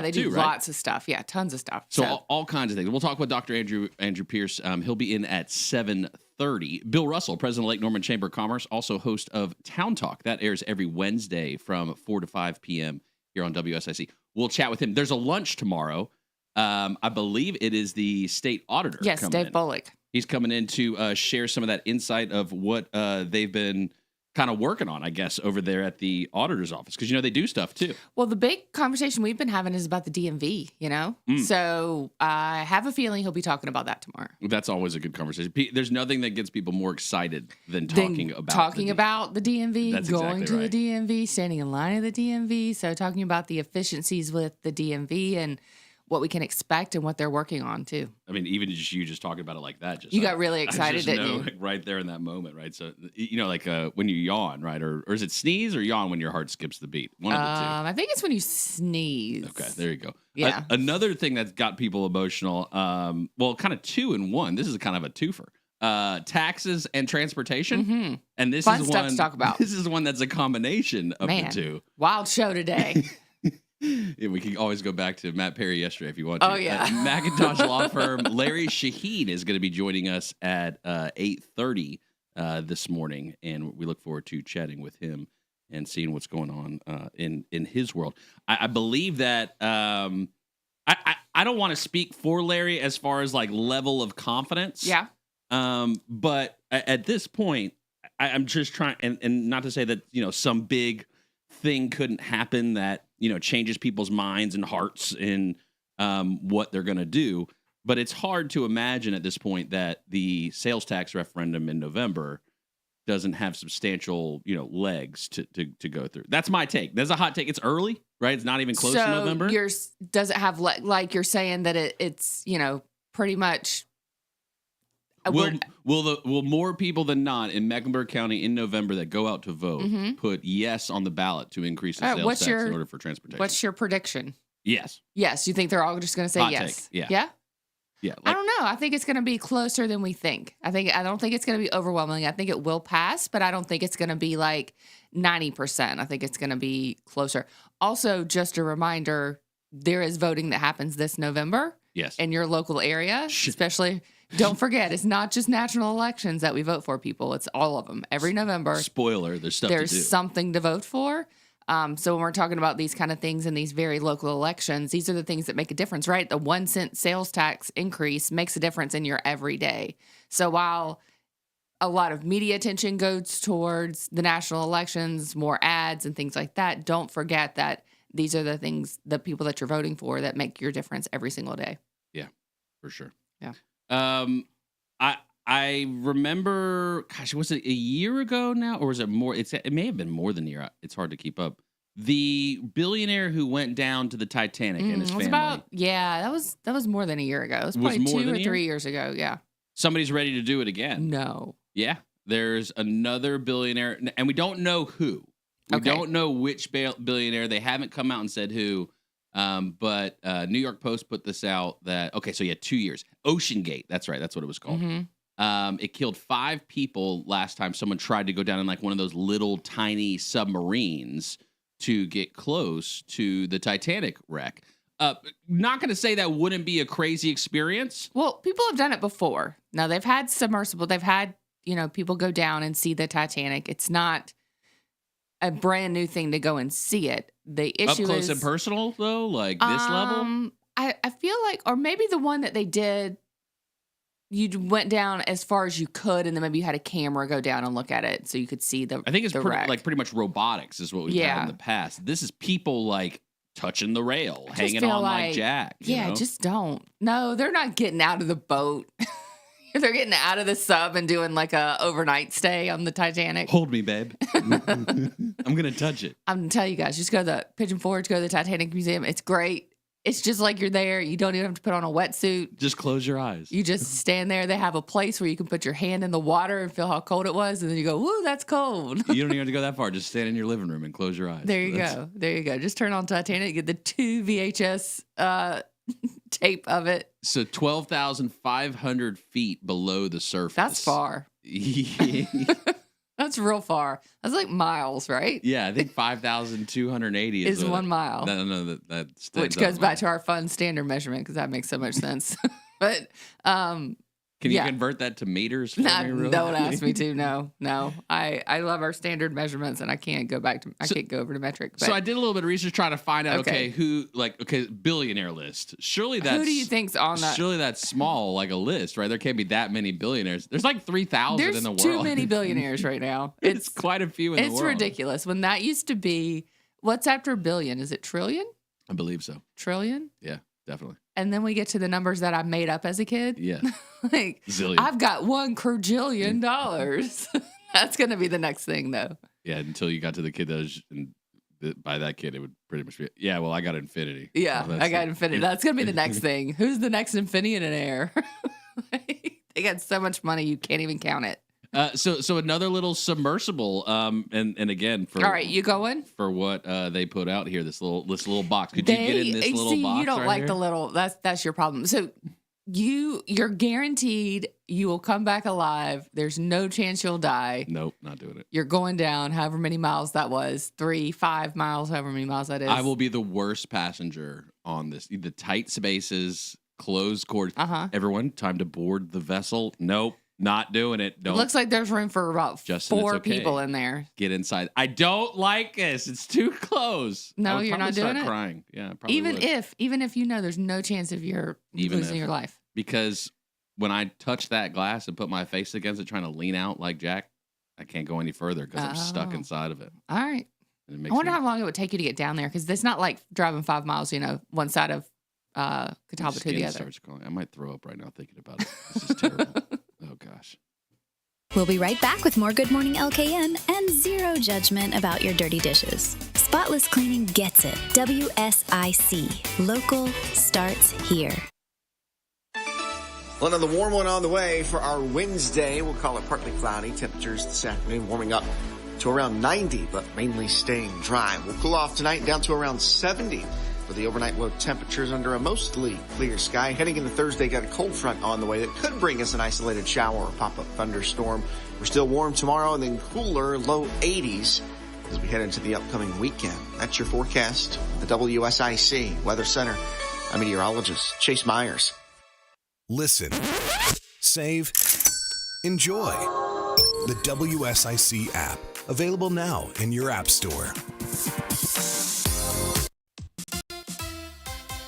They do too, right? lots of stuff. Yeah, tons of stuff. So all kinds of things. We'll talk with Dr. Andrew Pierce. He'll be in at 7:30. Bill Russell, president of Lake Norman Chamber of Commerce, also host of Town Talk. That airs every Wednesday from 4 to 5 p.m. here on WSIC. We'll chat with him. There's a lunch tomorrow. I believe it is the state auditor. Yes, Dave Bullock. He's coming in to share some of that insight of what they've been kind of working on, I guess, over there at the auditor's office. Because, they do stuff, too. Well, the big conversation we've been having is about the DMV, So I have a feeling he'll be talking about that tomorrow. That's always a good conversation. There's nothing that gets people more excited than talking about the DMV, That's going exactly to right. the DMV, standing in line at the DMV. So talking about the efficiencies with the DMV and what we can expect and what they're working on, too. I mean, even just you just talking about it like that. You got really excited, didn't you? Right there in that moment, right? So, like when you yawn, right? Or is it sneeze or yawn when your heart skips the beat? One of the two. I think it's when you sneeze. Okay, there you go. Yeah. Another thing that's got people emotional, kind of two in one. This is kind of a twofer. Taxes and transportation. Mm-hmm. And this Fun is stuff one to talk about. This is one that's a combination of the two. Wild show today. Yeah, we can always go back to Matt Perry yesterday if you want to. Oh, yeah. McIntosh Law Firm. Larry Shaheen is going to be joining us at 8:30 this morning, and we look forward to chatting with him and seeing what's going on in his world. I believe that I don't want to speak for Larry as far as like level of confidence. Yeah. But at this point, I'm just trying, and not to say that some big thing couldn't happen that changes people's minds and hearts in what they're going to do. But it's hard to imagine at this point that the sales tax referendum in November doesn't have substantial, legs to go through. That's my take. That's a hot take. It's early, right? It's not even close to November. Does it have like you're saying that it's pretty much. Will more people than not in Mecklenburg County in November that go out to vote put yes on the ballot to increase the sales tax in order for transportation? What's your prediction? Yes. Yes. You think they're all just going to say hot yes? Take. Yeah. Yeah? Yeah. I don't know. I think it's going to be closer than we think. I don't think it's going to be overwhelming. I think it will pass, but I don't think it's going to be like 90%. I think it's going to be closer. Also, just a reminder, there is voting that happens this November. Yes. In your local area, especially. Don't forget, it's not just national elections that we vote for, people. It's all of them. Every November. Spoiler, there's stuff to do. There's something to vote for. So when we're talking about these kind of things in these very local elections, these are the things that make a difference, right? The 1 cent sales tax increase makes a difference in your everyday. So while a lot of media attention goes towards the national elections, more ads and things like that, don't forget that these are the things, the people that you're voting for that make your difference every single day. Yeah, for sure. Yeah. I remember, gosh, was it a year ago now, or was it more? It may have been more than a year. It's hard to keep up. The billionaire who went down to the Titanic and his family. That was more than a year ago. It was probably 2 or 3 years ago. Yeah. Somebody's ready to do it again. No. Yeah. There's another billionaire, and we don't know who. We don't know which billionaire. They haven't come out and said who. But New York Post put this out that, so 2 years. Ocean Gate. That's right. That's what it was called. Mm-hmm. It killed 5 people last time someone tried to go down in like one of those little tiny submarines to get close to the Titanic wreck. Not going to say that wouldn't be a crazy experience. Well, people have done it before. Now, they've had submersible. They've had, people go down and see the Titanic. It's not a brand new thing to go and see it. The issue up close and personal, though, like this level? I feel like, or maybe the one that they did, you went down as far as you could, and then maybe you had a camera go down and look at it so you could see the I think it's wreck. pretty much robotics is what we've had in the past. This is people like touching the rail, hanging on like Jack. Yeah, just don't. No, they're not getting out of the boat. They're getting out of the sub and doing like a overnight stay on the Titanic. Hold me, babe. I'm going to touch it. I'm going to tell you guys, just go to the Pigeon Forge, go to the Titanic Museum. It's great. It's just like you're there. You don't even have to put on a wetsuit. Just close your eyes. You just stand there. They have a place where you can put your hand in the water and feel how cold it was. And then you go, woo, that's cold. You don't even have to go that far. Just stand in your living room and close your eyes. There you go. There you go. Just turn on Titanic, get the 2 VHS tape of it. So 12,500 feet below the surface. That's far. Yeah. That's real far. That's like miles, right? Yeah, I think 5,280 Is 1 mile. No, that stands Which goes back to our fun standard measurement because that makes so much sense. But Can you convert that to meters for me, really? Don't ask me to. No. I love our standard measurements, and I can't go over to metric. But, so I did a little bit of research trying to find out, billionaire list. Surely that's... Who do you think's on that? Surely that's small, like a list, right? There can't be that many billionaires. There's like 3,000 in the world. There's too many billionaires right now. It's quite a few in the world. It's ridiculous. When that used to be... What's after billion? Is it trillion? I believe so. Trillion? Yeah, definitely. And then we get to the numbers that I made up as a kid. Yeah. Like, zillion. I've got $1 quadrillion. That's going to be the next thing, though. Yeah, until you got to the kid that was, and by that kid, it would pretty much be, well, I got infinity. Yeah, I got infinity. That's going to be the next thing. Who's the next infinity-aire? They got so much money, you can't even count it. So another little submersible, and again for all right, you going for what they put out here, this little box. Could you get in this little box? You don't like here? the little. That's your problem. So you're guaranteed you will come back alive. There's no chance you'll die. Nope, not doing it. You're going down, however many miles that was, 3, 5 miles, however many miles that is. I will be the worst passenger on this. The tight spaces, closed quarters. Everyone, time to board the vessel. Nope. Not doing it. Don't. It looks like there's room for about Justin, 4 okay. people in there. Get inside. I don't like this. It's too close. No, you're not doing it. Crying. Yeah, probably even if you know there's no chance of losing your life. Because when I touch that glass and put my face against it, trying to lean out like Jack, I can't go any further because I'm stuck inside of it. All right. I wonder how long it would take you to get down there because it's not like driving 5 miles. One side of Catawba to the other. I might throw up right now thinking about it. This is terrible. Oh, gosh. We'll be right back with more Good Morning LKN and zero judgment about your dirty dishes. Spotless cleaning gets it. WSIC. Local starts here. Well, another warm one on the way for our Wednesday. We'll call it partly cloudy. Temperatures this afternoon warming up to around 90, but mainly staying dry. We'll cool off tonight down to around 70. For the overnight low temperatures under a mostly clear sky. Heading into Thursday, got a cold front on the way that could bring us an isolated shower or pop-up thunderstorm. We're still warm tomorrow and then cooler, low 80s as we head into the upcoming weekend. That's your forecast. The WSIC Weather Center. I'm meteorologist Chase Myers. Listen, save, enjoy. The WSIC app. Available now in your app store.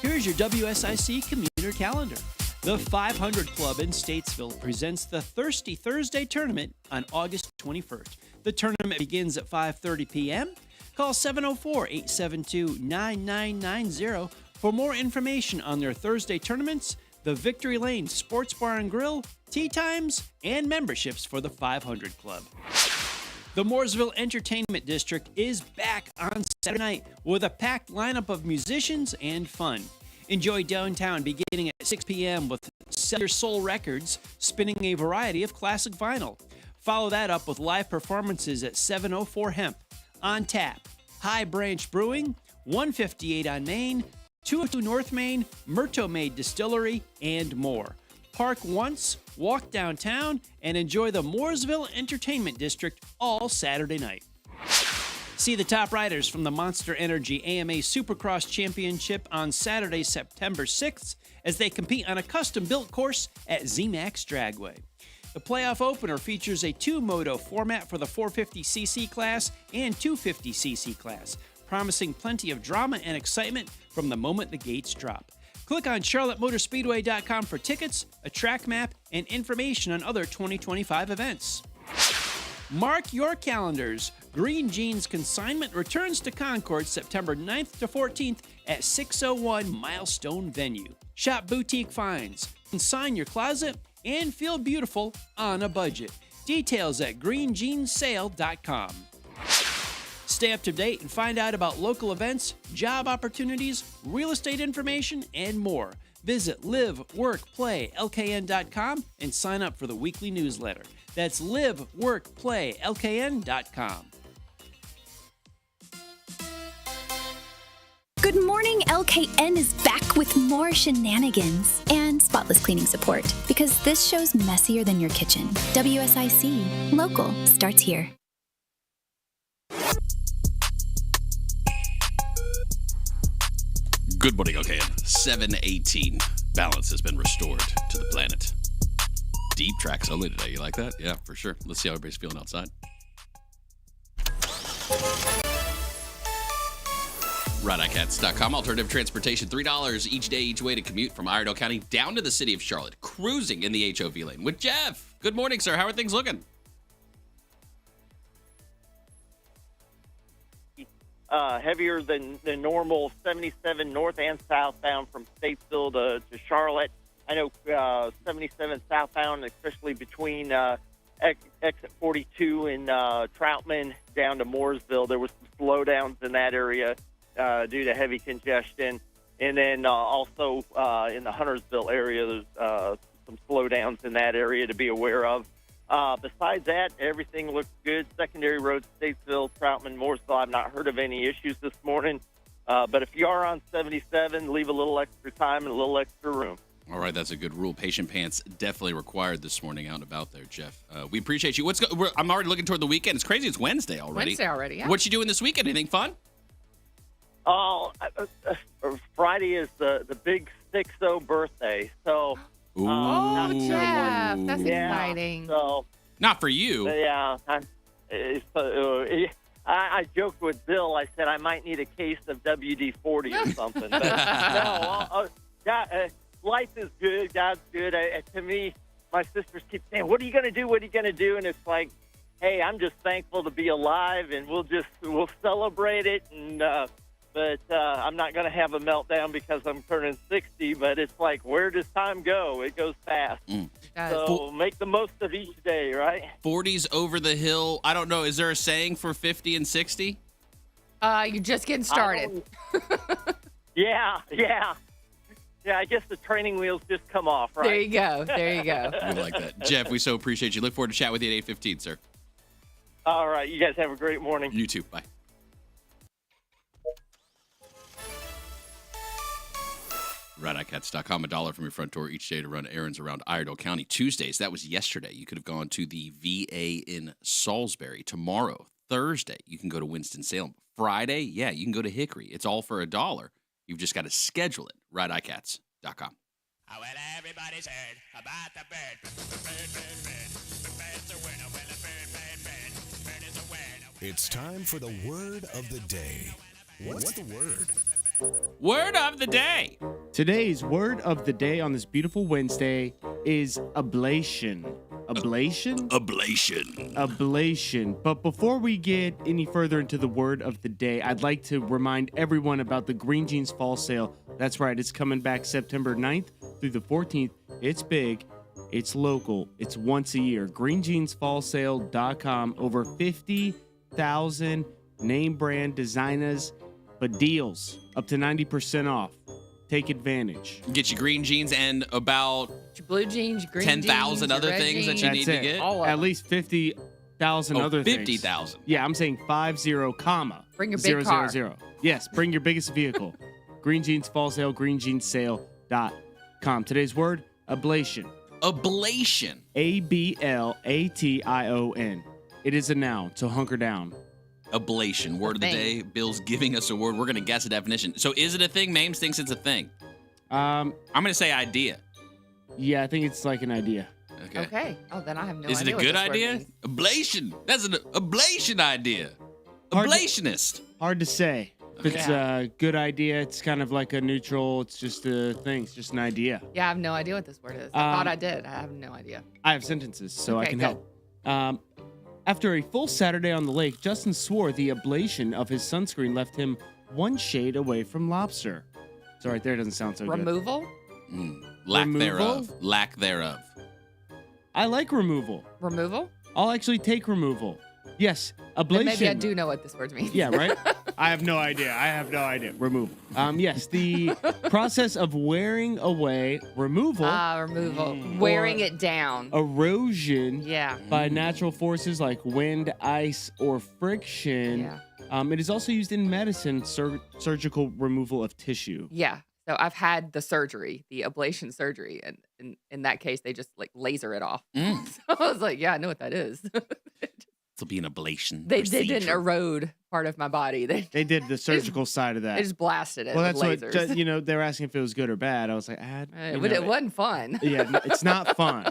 Here's your WSIC commuter calendar. The 500 Club in Statesville presents the Thirsty Thursday Tournament on August 21st. The tournament begins at 5:30 p.m. Call 704-872-9990 for more information on their Thursday tournaments, the Victory Lane Sports Bar and Grill, tea times, and memberships for the 500 Club. The Mooresville Entertainment District is back on Saturday night with a packed lineup of musicians and fun. Enjoy downtown beginning at 6 p.m. with Sell Your Soul Records spinning a variety of classic vinyl. Follow that up with live performances at 704 Hemp, On Tap, High Branch Brewing, 158 on Main, 202 North Main, Myrto Maid Distillery, and more. Park once, walk downtown, and enjoy the Mooresville Entertainment District all Saturday night. See the top riders from the Monster Energy AMA Supercross Championship on Saturday, September 6th, as they compete on a custom-built course at ZMAX Dragway. The playoff opener features a 2-moto format for the 450cc class and 250cc class, promising plenty of drama and excitement from the moment the gates drop. Click on charlottemotorspeedway.com for tickets, a track map, and information on other 2025 events. Mark your calendars. Green Jeans Consignment returns to Concord September 9th to 14th at 601 Milestone Venue. Shop boutique finds, consign your closet, and feel beautiful on a budget. Details at greenjeansale.com. Stay up to date and find out about local events, job opportunities, real estate information, and more. Visit liveworkplaylkn.com and sign up for the weekly newsletter. That's liveworkplaylkn.com. Good Morning LKN is back with more shenanigans and spotless cleaning support because this show's messier than your kitchen. WSIC. Local starts here. Good morning, okay. 7:18. Balance has been restored to the planet. Deep tracks only today. You like that? Yeah, for sure. Let's see how everybody's feeling outside. ICATS.com. Alternative transportation, $3 each day, each way to commute from Iredell County down to the city of Charlotte. Cruising in the HOV lane with Jeff. Good morning, sir. How are things looking? Heavier than normal, 77 north and southbound from Statesville to Charlotte. I know 77 southbound, especially between exit 42 and Troutman down to Mooresville. There was some slowdowns in that area due to heavy congestion. And then also in the Huntersville area, there's some slowdowns in that area to be aware of. Besides that, everything looks good. Secondary roads, Statesville, Troutman, Mooresville, I've not heard of any issues this morning. But if you are on 77, leave a little extra time and a little extra room. All right, that's a good rule. Patient pants definitely required this morning out and about there, Jeff. We appreciate you. I'm already looking toward the weekend. It's crazy. It's Wednesday already. Yeah. What you doing this weekend? Anything fun? Oh, Friday is the big 6-0 birthday. So, Ooh. not sure Jeff, what- that's yeah, exciting. So, Not for you. yeah, I joked with Bill. I said I might need a case of WD-40 or something. But life is good. God's good. To me, my sisters keep saying, "What are you going to do? What are you going to do?" And it's like, hey, I'm just thankful to be alive, and we'll celebrate it. And but I'm not going to have a meltdown because I'm turning 60. But it's like, where does time go? It goes fast. So make the most of each day, right? 40's over the hill. I don't know. Is there a saying for 50 and 60? You're just getting started. Yeah. I guess the training wheels just come off, right? There you go. We like that. Jeff, we so appreciate you. Look forward to chatting with you at 8:15, sir. All right. You guys have a great morning. You too. Bye. ICATS.com. $1 from your front door each day to run errands around Iredell County. Tuesdays, that was yesterday. You could have gone to the VA in Salisbury. Tomorrow, Thursday, you can go to Winston-Salem. Friday, yeah, you can go to Hickory. It's all for $1. You've just got to schedule it. ICATS.com. Well, everybody's heard about the bird. The bird's a winner. Well, the bird is a winner. It's time for the word of the day. What's the word? Word of the day. Today's word of the day on this beautiful Wednesday is ablation. Ablation? Ablation. Ablation. But before we get any further into the word of the day, I'd like to remind everyone about the Green Jeans Fall Sale. That's right, it's coming back September 9th through the 14th. It's big, it's local, it's once a year. GreenJeansFallSale.com. Over 50,000 name brand designers, but deals up to 90% off. Take advantage. Get your green jeans and about Your blue jeans, your green 10,000 jeans, other your red things that jeans. you need to That's it. get. All of At them. least 50,000 other things. 50,000. Yeah, I'm saying 50, comma. Bring your big 000. car. Yes, bring your biggest vehicle. Green Jeans Fall Sale, greenjeanssale.com. Today's word, ablation. Ablation. ABLATION. It is a noun, so hunker down. Ablation. Word of the day. Bill's giving us a word. We're going to guess a definition. So is it a thing? Mames thinks it's a thing. I'm going to say idea. Yeah, I think it's like an idea. Okay. Oh, then I have no Is it idea. a what good this word idea? means. Ablation. That's an ablation idea. Hard to- Ablationist. Hard to say. If it's a good idea, it's kind of like a neutral, it's just a thing. It's just an idea. Yeah, I have no idea what this word is. I thought I did. I have no idea. I have sentences, so I Okay, can go. help. After a full Saturday on the lake, Justin swore the ablation of his sunscreen left him one shade away from lobster. So right there doesn't sound so good. Removal? Lack Removal? thereof. Lack thereof. I like removal. Removal? I'll actually take removal. Yes, ablation. Then maybe I do know what this word means. Yeah, right? I have no idea. Removal. Yes, the process of wearing away, removal, Removal. Wearing it down. erosion Yeah. by natural forces like wind, ice, or friction. Yeah. It is also used in medicine, surgical removal of tissue. Yeah. So I've had the surgery, the ablation surgery, and in that case, they just like laser it off. So I was like, yeah, I know what that is. This will be an ablation. They procedure. didn't erode part of my body. They did the surgical side of that. They just blasted it Well, with that's lasers. what they were asking if it was good or bad. I was like, But it wasn't fun. Yeah, it's not fun.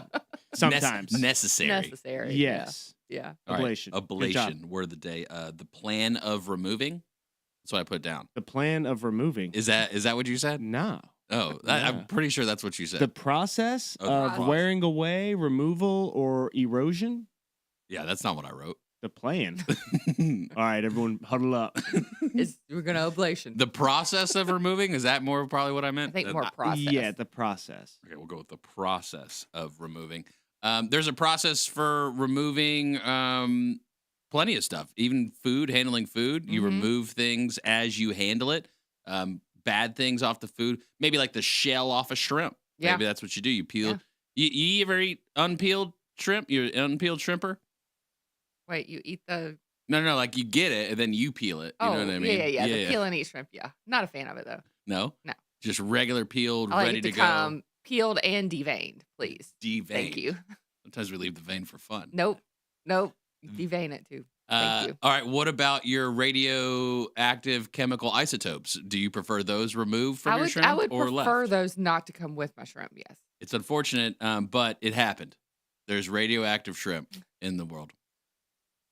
Sometimes necessary. Necessary. Yes. Yeah. All right, Ablation. Good job. Ablation. Word of the day. The plan of removing. That's what I put down. The plan of removing. Is that what you said? No. Oh, Yeah. I'm pretty sure that's what you said. The process Oh, the of process. wearing away, removal, or erosion. Yeah, that's not what I wrote. The plan. All right, everyone, huddle up. We're gonna ablation. The process of removing, is that more probably what I I meant? think more process. Yeah, the process. Okay, we'll go with the process of removing. There's a process for removing plenty of stuff, even food, handling food. You Mhm. remove things as you handle it. Bad things off the food, maybe like the shell off a shrimp. Yeah. Maybe that's what you do. You peel. Yeah. You ever eat unpeeled shrimp? You're an unpeeled shrimper? Wait, you eat the? No, like you get it and then you peel it. You Oh, know what I mean? yeah. The peel and eat shrimp. Yeah, not a fan of it though. No? No. Just regular peeled, I like ready it to to go. come peeled and deveined, please. Deveined. Thank you. Sometimes we leave the vein for fun. Nope. Devein it too. Thank you. All right. What about your radioactive chemical isotopes? Do you prefer those removed from your shrimp I would or prefer left? those not to come with my shrimp. Yes. It's unfortunate, but it happened. There's radioactive shrimp in the world.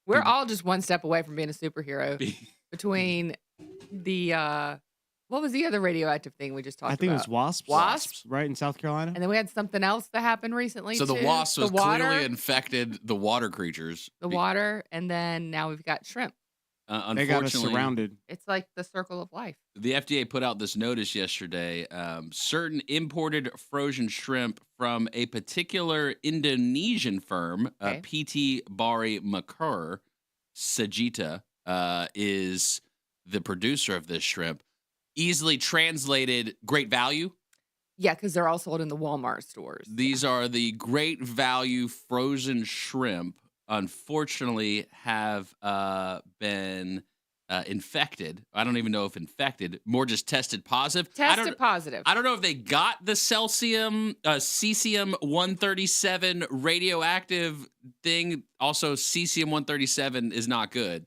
We're all just one step away from being a superhero. Between the what was the other radioactive thing we just talked about? I think it was wasps. Wasps? Right, in South Carolina. And then we had something else that happened recently. So the too. wasp was the water, clearly infected the water creatures. the water, and then now we've got shrimp. They got us Unfortunately, surrounded. It's like the circle of life. the FDA put out this notice yesterday. Certain imported frozen shrimp from a particular Indonesian firm, Okay. PT Bari Makur, Ckezepis, is the producer of this shrimp. Easily translated, great value. Yeah, because they're all sold in the Walmart stores. These are the great value frozen shrimp. Unfortunately, have been infected. I don't even know if infected, more just tested positive. Tested positive. I don't know if they got the cesium-137 radioactive thing. Also, cesium-137 is not good.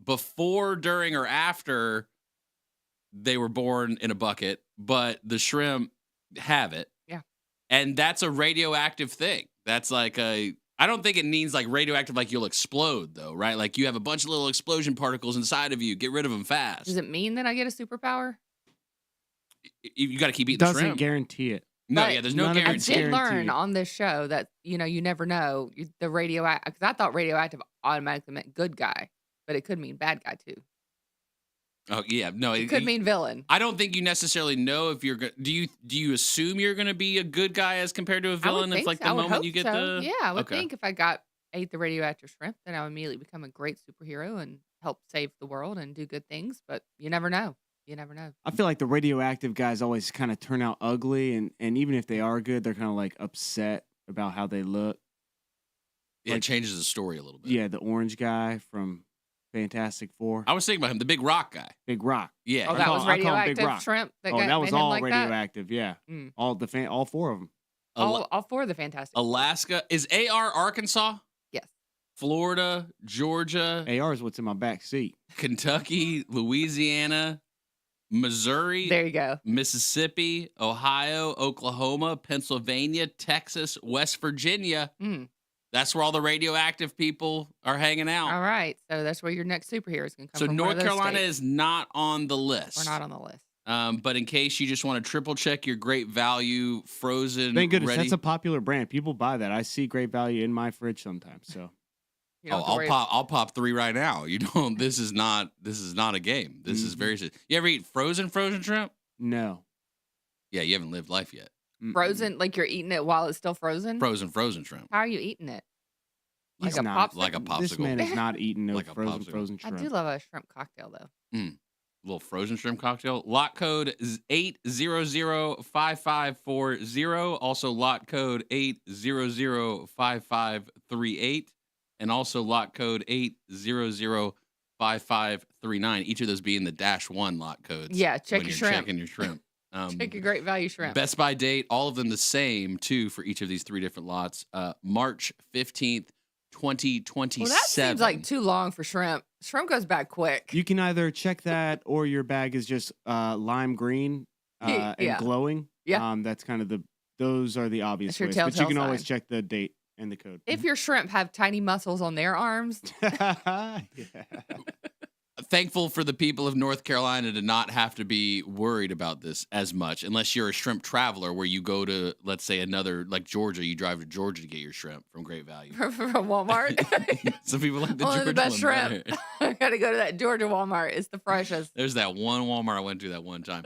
Before, during, or after they were born in a bucket, but the shrimp have it. Yeah. And that's a radioactive thing. That's like I don't think it means like radioactive, like you'll explode though, right? Like you have a bunch of little explosion particles inside of you. Get rid of them fast. Does it mean that I get a superpower? You got to keep eating Doesn't shrimp. guarantee it. No, But yeah, there's no none of I it's guarantee. did learn guaranteed. on this show that you never know the radioactive. Because I thought radioactive automatically meant good guy, but it could mean bad guy too. Oh yeah, no, It could mean villain. I don't think you necessarily know if you're going. Do you assume you're going to be a good guy as compared to a I would villain? If think like so. the I would moment hope you get so. the Yeah, I would Okay. think if I ate the radioactive shrimp, then I would immediately become a great superhero and help save the world and do good things. But you never know. You never know. I feel like the radioactive guys always kind of turn out ugly, and even if they are good, they're kind of like upset about how they look. Yeah, it like- changes the story a little bit. Yeah, the orange guy from Fantastic Four, I was thinking about him, the big rock guy. Big Rock. Yeah, Oh, I that call- was I call him Big radioactive Rock. shrimp. That Oh, got, that was made him all like that? radioactive. Yeah, Mm. all four of them. All four of the Fantastic. Alaska is AR Arkansas, Yes. Florida, Georgia, AR is what's in my back seat. Kentucky, Louisiana, Missouri, There you go. Mississippi, Ohio, Oklahoma, Pennsylvania, Texas, West Virginia. Mm. That's where all the radioactive people are hanging out. All right. So that's where your next superhero is going to come So from. one North of those Carolina states. is not on the list. We're not on the list. But in case you just want to triple check your great value frozen, Thank goodness ready. that's a popular brand. People buy that. I see great value in my fridge sometimes. So You don't have to worry- I'll pop 3 right now. You don't. This is not a game. This is very serious. You ever eat frozen shrimp? no. Yeah, you haven't lived life yet. Mm-mm. Frozen, like you're eating it while it's still frozen? Frozen shrimp. How are you eating it? He's Like a not. popsicle? Like a This man popsicle. is not eating no Like a frozen popsicle. I shrimp. do love a shrimp cocktail, though. Little frozen shrimp cocktail. Lot code is 8005540. Also lot code 8005538. And also lot code 8005539. Each of those being the -1 lot codes. Yeah, check when your you're shrimp. checking your shrimp. Check your great value shrimp. Best by date, all of them the same, too, for each of these 3 different lots. March 15th 2027. Well, that seems like too long for shrimp. Shrimp goes back quick. You can either check that or your bag is just lime green Yeah. and glowing. Yeah. That's kind of those are the obvious That's your ways. But you telltale can always sign. check the date and the code. If your shrimp have tiny muscles on their arms, Yeah. Thankful for the people of North Carolina to not have to be worried about this as much, unless you're a shrimp traveler where you go to, let's say, another, like Georgia, you drive to Georgia to get your shrimp from Great Value. from Walmart, Some people like the only Georgia the best one shrimp. better. I gotta go to that Georgia Walmart. It's the freshest. There's that one Walmart I went to that one time.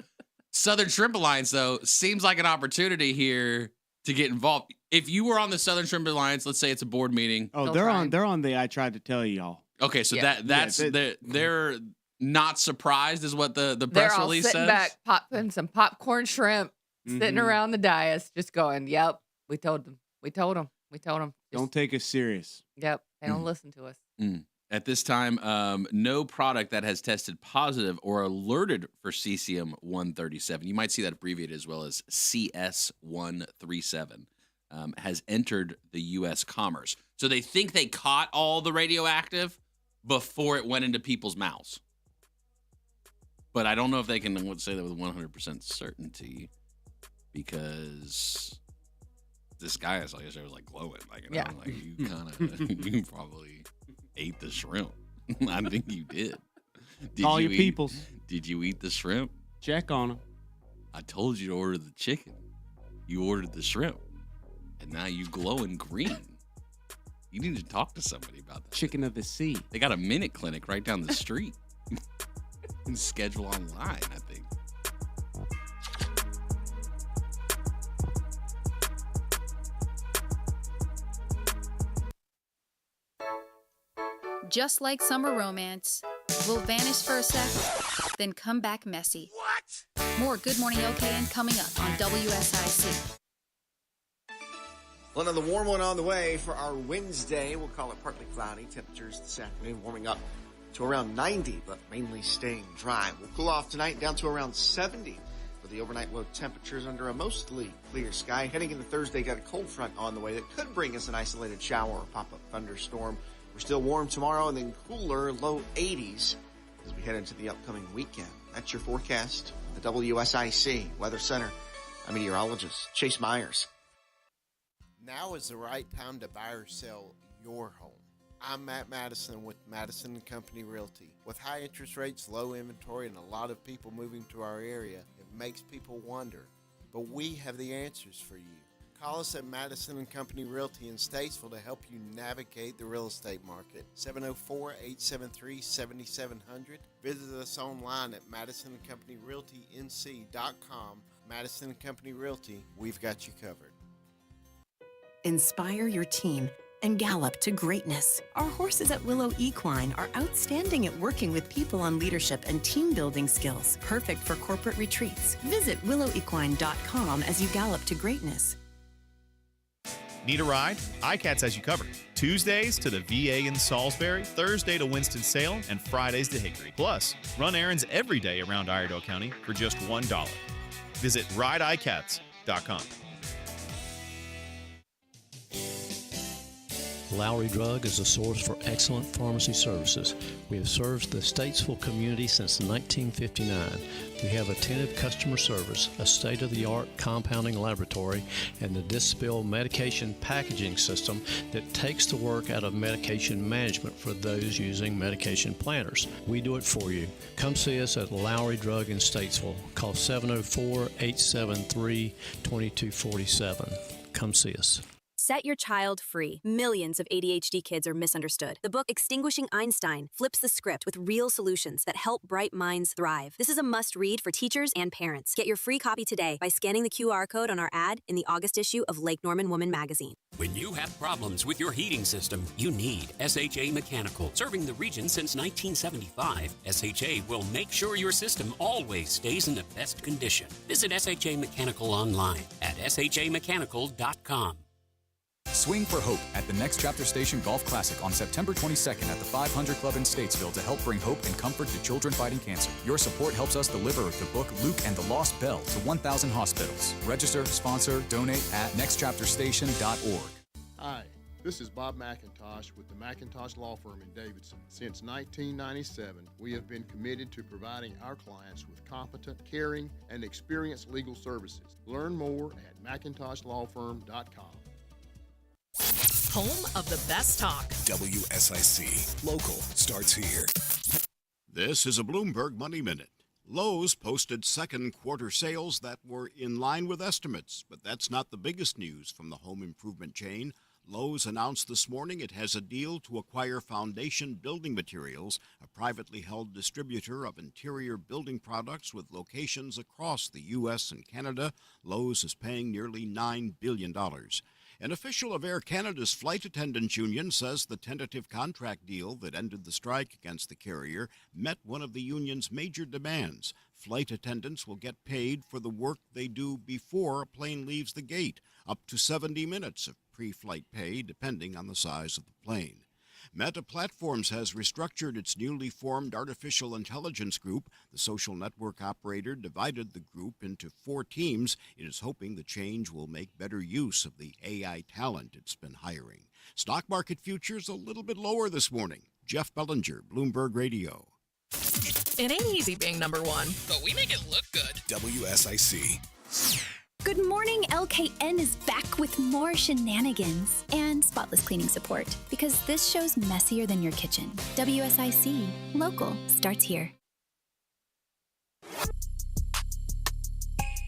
Southern Shrimp Alliance, though, seems like an opportunity here to get involved. If you were on the Southern Shrimp Alliance, let's say it's a board meeting. Oh, Still they're trying. on. They're on the. I tried to tell y'all. Okay, so Yeah. that's they're not surprised, is what the They're press all release sitting says. back, popping some popcorn shrimp, sitting Mhm. around the dais, just going, "Yep, we told them. We told them. We told them. Don't take us serious. Yep, they don't listen to us." At this time, no product that has tested positive or alerted for cesium-137, you might see that abbreviated as well as CS-137, has entered the U.S. commerce. So they think they caught all the radioactive before it went into people's mouths. But I don't know if they can say that with 100% certainty, because this guy I saw yesterday was like glowing. Like, you know, Yeah. like you kind of, you probably ate the shrimp. I think you did. Call you your eat- peoples. Did you eat the shrimp? Check on them. I told you to order the chicken. You ordered the shrimp. And now you glowing green. You need to talk to somebody about that. Chicken of the sea. They got a minute clinic right down the street. And schedule online, I think. Just like summer romance, will vanish for a sec, then come back messy. What? More Good Morning LKN coming up on WSIC. Well, another warm one on the way for our Wednesday. We'll call it partly cloudy. Temperatures this afternoon warming up to around 90, but mainly staying dry. We'll cool off tonight down to around 70 for the overnight low temperatures under a mostly clear sky. Heading into Thursday, got a cold front on the way that could bring us an isolated shower or pop-up thunderstorm. We're still warm tomorrow and then cooler, low 80s as we head into the upcoming weekend. That's your forecast. The WSIC Weather Center. I'm meteorologist Chase Myers. Now is the right time to buy or sell your home. I'm Matt Madison with Madison & Company Realty. With high interest rates, low inventory, and a lot of people moving to our area, it makes people wonder. But we have the answers for you. Call us at Madison & Company Realty in Statesville to help you navigate the real estate market. 704-873-7700. Visit us online at MadisonandCompanyRealtyNC.com. Madison & Company Realty, we've got you covered. Inspire your team and gallop to greatness. Our horses at Willow Equine are outstanding at working with people on leadership and team building skills, perfect for corporate retreats. Visit willowequine.com as you gallop to greatness. Need a ride? ICATS has you covered. Tuesdays to the VA in Salisbury, Thursday to Winston-Salem, and Fridays to Hickory. Plus, run errands every day around Iredell County for just $1. Visit rideicats.com. Lowry Drug is a source for excellent pharmacy services. We have served the Statesville community since 1959. We have attentive customer service, a state-of-the-art compounding laboratory, and the Dispill medication packaging system that takes the work out of medication management for those using medication planners. We do it for you. Come see us at Lowry Drug in Statesville. Call 704-873-2247. Come see us. Set your child free. Millions of ADHD kids are misunderstood. The book Extinguishing Einstein flips the script with real solutions that help bright minds thrive. This is a must-read for teachers and parents. Get your free copy today by scanning the QR code on our ad in the August issue of Lake Norman Woman magazine. When you have problems with your heating system, you need SHA Mechanical. Serving the region since 1975, SHA will make sure your system always stays in the best condition. Visit SHA Mechanical online at shamechanical.com. Swing for Hope at the Next Chapter Station Golf Classic on September 22nd at the 500 Club in Statesville to help bring hope and comfort to children fighting cancer. Your support helps us deliver the book Luke and the Lost Bell to 1,000 hospitals. Register, sponsor, donate at nextchapterstation.org. Hi, This is Bob McIntosh with the McIntosh Law Firm in Davidson. Since 1997, we have been committed to providing our clients with competent, caring, and experienced legal services. Learn more at McIntoshLawFirm.com. Home of the best talk. WSIC. Local starts here. This is a Bloomberg Money Minute. Lowe's posted second quarter sales that were in line with estimates, but that's not the biggest news from the home improvement chain. Lowe's announced this morning it has a deal to acquire Foundation Building Materials, a privately held distributor of interior building products with locations across the U.S. and Canada. Lowe's is paying nearly $9 billion. An official of Air Canada's flight attendants union says the tentative contract deal that ended the strike against the carrier met one of the union's major demands. Flight attendants will get paid for the work they do before a plane leaves the gate, up to 70 minutes of pre-flight pay, depending on the size of the plane. Meta Platforms has restructured its newly formed artificial intelligence group. The social network operator divided the group into 4 teams. It is hoping the change will make better use of the AI talent it's been hiring. Stock market futures a little bit lower this morning. Jeff Bellinger, Bloomberg Radio. It ain't easy being number one, but we make it look good. WSIC. Good morning, LKN is back with more shenanigans and spotless cleaning support because this show's messier than your kitchen. WSIC, local starts here.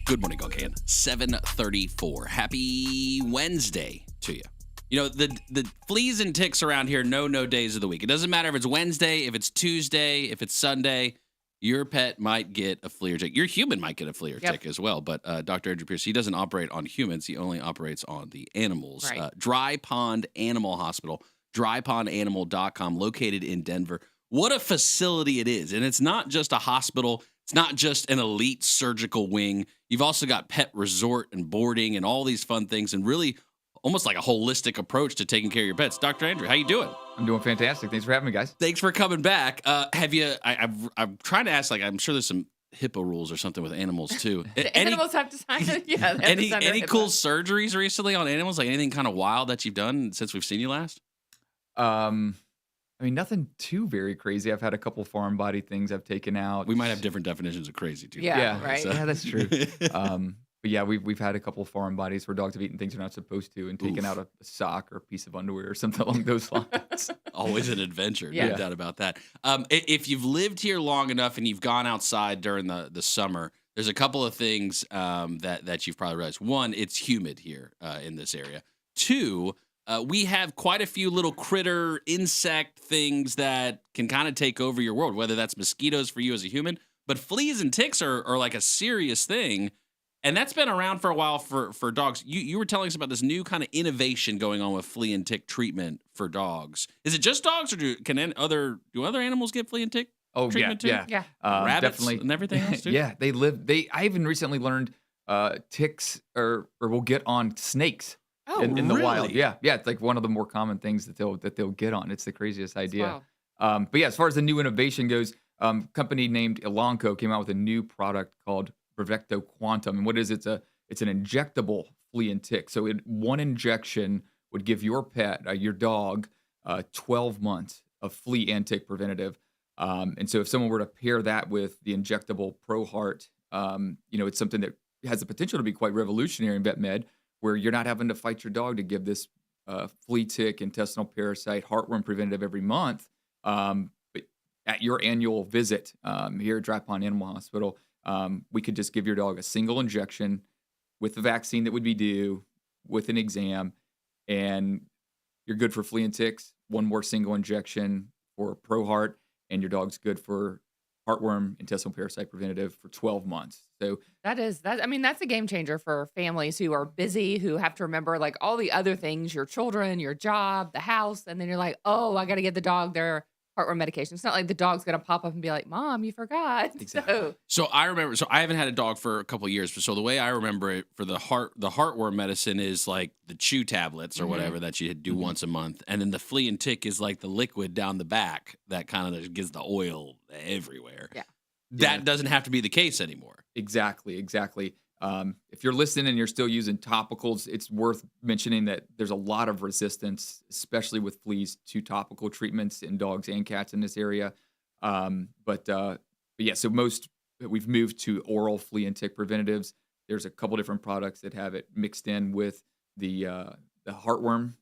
Good morning, LKN. 7:34. Happy Wednesday to you. You know, the fleas and ticks around here know no days of the week. It doesn't matter if it's Wednesday, if it's Tuesday, if it's Sunday. Your pet might get a flea or tick. Your human might get a flea or tick as well. But Dr. Andrew Pierce, he doesn't operate on humans. He only operates on the animals. Right. Dry Pond Animal Hospital, drypondanimal.com, located in Denver. What a facility it is. And it's not just a hospital. It's not just an elite surgical wing. You've also got pet resort and boarding and all these fun things and really almost like a holistic approach to taking care of your pets. Dr. Andrew, how you doing? I'm doing fantastic. Thanks for having me, guys. Thanks for coming back. Have you? I'm trying to ask. Like, I'm sure there's some HIPAA rules or something with animals too. Animals have to sign it. Yeah. They have to sign Any their cool HIPAA. surgeries recently on animals? Like anything kind of wild that you've done since we've seen you last? I mean, nothing too very crazy. I've had a couple foreign body things I've taken out. We might have different definitions of crazy too. Yeah, right. Yeah, that's true. But yeah, we've had a couple foreign bodies where dogs have eaten things they're not supposed to and taken out a sock or a piece of underwear or something along those lines. Always an adventure, Yeah. no doubt about that. If you've lived here long enough and you've gone outside during the summer, there's a couple of things that you've probably realized. One, it's humid here in this area. Two, we have quite a few little critter, insect things that can kind of take over your world, whether that's mosquitoes for you as a human, but fleas and ticks are like a serious thing. And that's been around for a while for dogs. You were telling us about this new kind of innovation going on with flea and tick treatment for dogs. Is it just dogs, or do other animals get flea and tick treatment too? Yeah. Rabbits Definitely. and everything else too? Yeah, I even recently learned ticks or will get on snakes in the wild. really? Yeah, it's like one of the more common things that they'll get on. It's the craziest idea. wild. But yeah, as far as the new innovation goes, company named Elanco came out with a new product called Brevecto Quantum. And what is it? It's an injectable flea and tick. So one injection would give your pet, your dog, 12 months of flea and tick preventative. And so if someone were to pair that with the injectable ProHeart, it's something that has the potential to be quite revolutionary in vet med, where you're not having to fight your dog to give this flea, tick, intestinal parasite, heartworm preventative every month. But at your annual visit here at Dry Pond Animal Hospital, we could just give your dog a single injection with the vaccine that would be due, with an exam, and you're good for flea and ticks. One more single injection for ProHeart, and your dog's good for heartworm, intestinal parasite preventative for 12 months. So That's a game changer for families who are busy, who have to remember like all the other things, your children, your job, the house. And then you're like, oh, I got to get the dog their heartworm medication. It's not like the dog's going to pop up and be like, Mom, you forgot. Exactly. So I remember. So I haven't had a dog for a couple of years. So the way I remember it for the heartworm medicine is like the chew tablets or whatever that you do once a month, and then the flea and tick is like the liquid down the back that kind of gives the oil everywhere. Yeah. That doesn't have to be the case anymore. Exactly. If you're listening and you're still using topicals, it's worth mentioning that there's a lot of resistance, especially with fleas, to topical treatments in dogs and cats in this area. But yeah, so we've moved to oral flea and tick preventatives. There's a couple different products that have it mixed in with the heartworm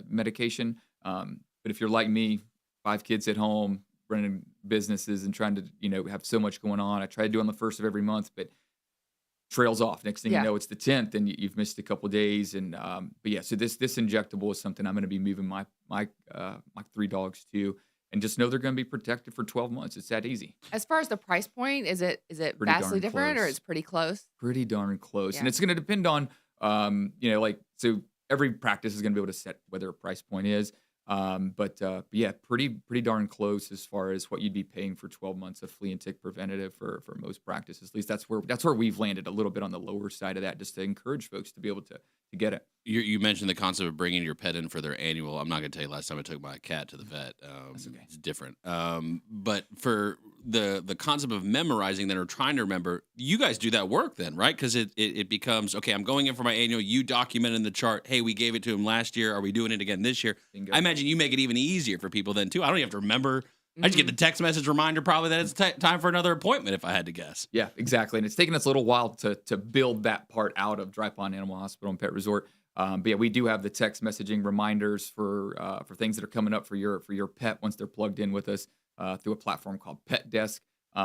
medication. But if you're like me, 5 kids at home, running businesses and trying to, have so much going on, I try to do on the first of every month, but trails off. Next thing you know, it's the 10th, and you've missed a couple days. And but yeah, so this injectable is something I'm going to be moving my 3 dogs to, and just know they're going to be protected for 12 months. It's that easy. As far as the price point, is it Pretty vastly darn different, or close. it's pretty close? Pretty darn close, Yeah. and it's going to depend on, so every practice is going to be able to set whether a price point is. But yeah, pretty darn close as far as what you'd be paying for 12 months of flea and tick preventative for most practices. At least that's where we've landed, a little bit on the lower side of that, just to encourage folks to be able to get it. You mentioned the concept of bringing your pet in for their annual. I'm not going to tell you last time I took my cat to the vet. That's okay. It's different. But for the concept of memorizing then, or trying to remember, you guys do that work then, right? Because it becomes, okay, I'm going in for my annual. You document in the chart, hey, we gave it to him last year. Are we doing it again this year? Bingo. I imagine you make it even easier for people then too. I don't even have to remember. I just get the text message reminder probably that it's time for another appointment, if I had to guess. Yeah, exactly. And it's taken us a little while to build that part out of Dry Pond Animal Hospital and Pet Resort. But yeah, we do have the text messaging reminders for things that are coming up for your pet once they're plugged in with us through a platform called Pet Desk.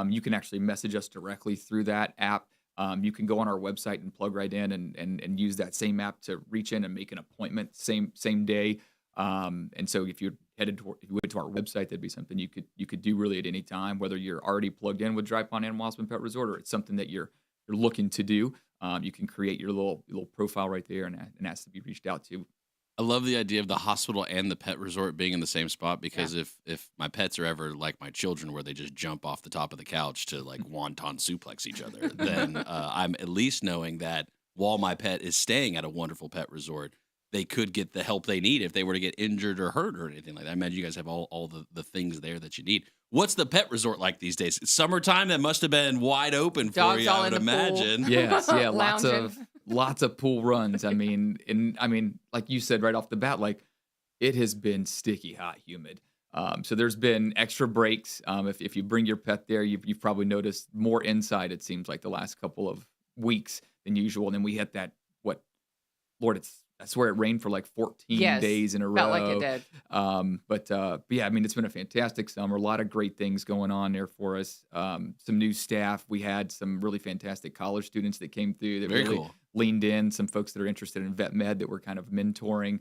You can actually message us directly through that app. You can go on our website and plug right in and use that same app to reach in and make an appointment same day. And so if you went to our website, that'd be something you could do really at any time, whether you're already plugged in with Dry Pond Animal Hospital and Pet Resort, or it's something that you're looking to do. You can create your little profile right there and ask to be reached out to. I love the idea of the hospital and the pet resort being in the same spot, because if my pets are ever like my children, where they just jump off the top of the couch to like wonton suplex each other, then I'm at least knowing that while my pet is staying at a wonderful pet resort, they could get the help they need if they were to get injured or hurt or anything like that. I imagine you guys have all the things there that you need. What's the pet resort like these days? It's summertime, that must have been wide open for Dogs you, all I in would the pool. imagine. Yes, yeah, Lounging. lots of pool runs. I mean, like you said right off the bat, like it has been sticky hot, humid. So there's been extra breaks. If you bring your pet there, you've probably noticed more inside. It seems like the last couple of weeks than usual. And then we hit that. I swear it rained for like 14 days in a row. Felt like it did. But yeah, I mean, it's been a fantastic summer. A lot of great things going on there for us. Some new staff. We had some really fantastic college students that came through that Very really cool. leaned in. Some folks that are interested in vet med that we're kind of mentoring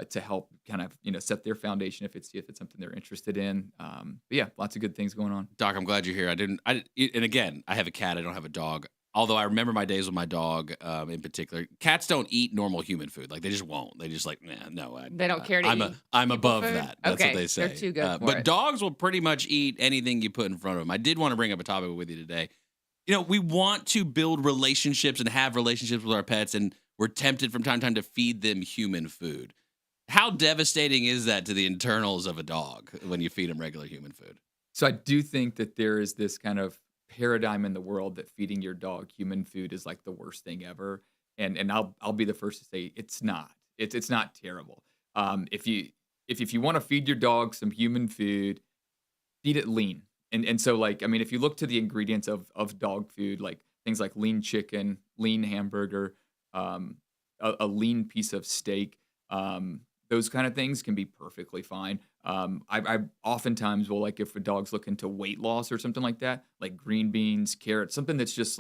to help kind of set their foundation if it's something they're interested in. But yeah, lots of good things going on. Doc, I'm glad you're here. And again, I have a cat. I don't have a dog. Although I remember my days with my dog in particular. Cats don't eat normal human food. Like, they just won't. They just like, no. They don't care to eat I'm above food? that. That's Okay, what they say. they're too good for but it. dogs will pretty much eat anything you put in front of them. I did want to bring up a topic with you today. We want to build relationships and have relationships with our pets, and we're tempted from time to time to feed them human food. How devastating is that to the internals of a dog when you feed them regular human food? So I do think that there is this kind of paradigm in the world that feeding your dog human food is like the worst thing ever. And I'll be the first to say it's not. It's not terrible. If you want to feed your dog some human food, feed it lean. And so, like, I mean, if you look to the ingredients of dog food, like things like lean chicken, lean hamburger, a lean piece of steak, those kind of things can be perfectly fine. I oftentimes will, like, if a dog's looking to weight loss or something like that, like green beans, carrots, something that's just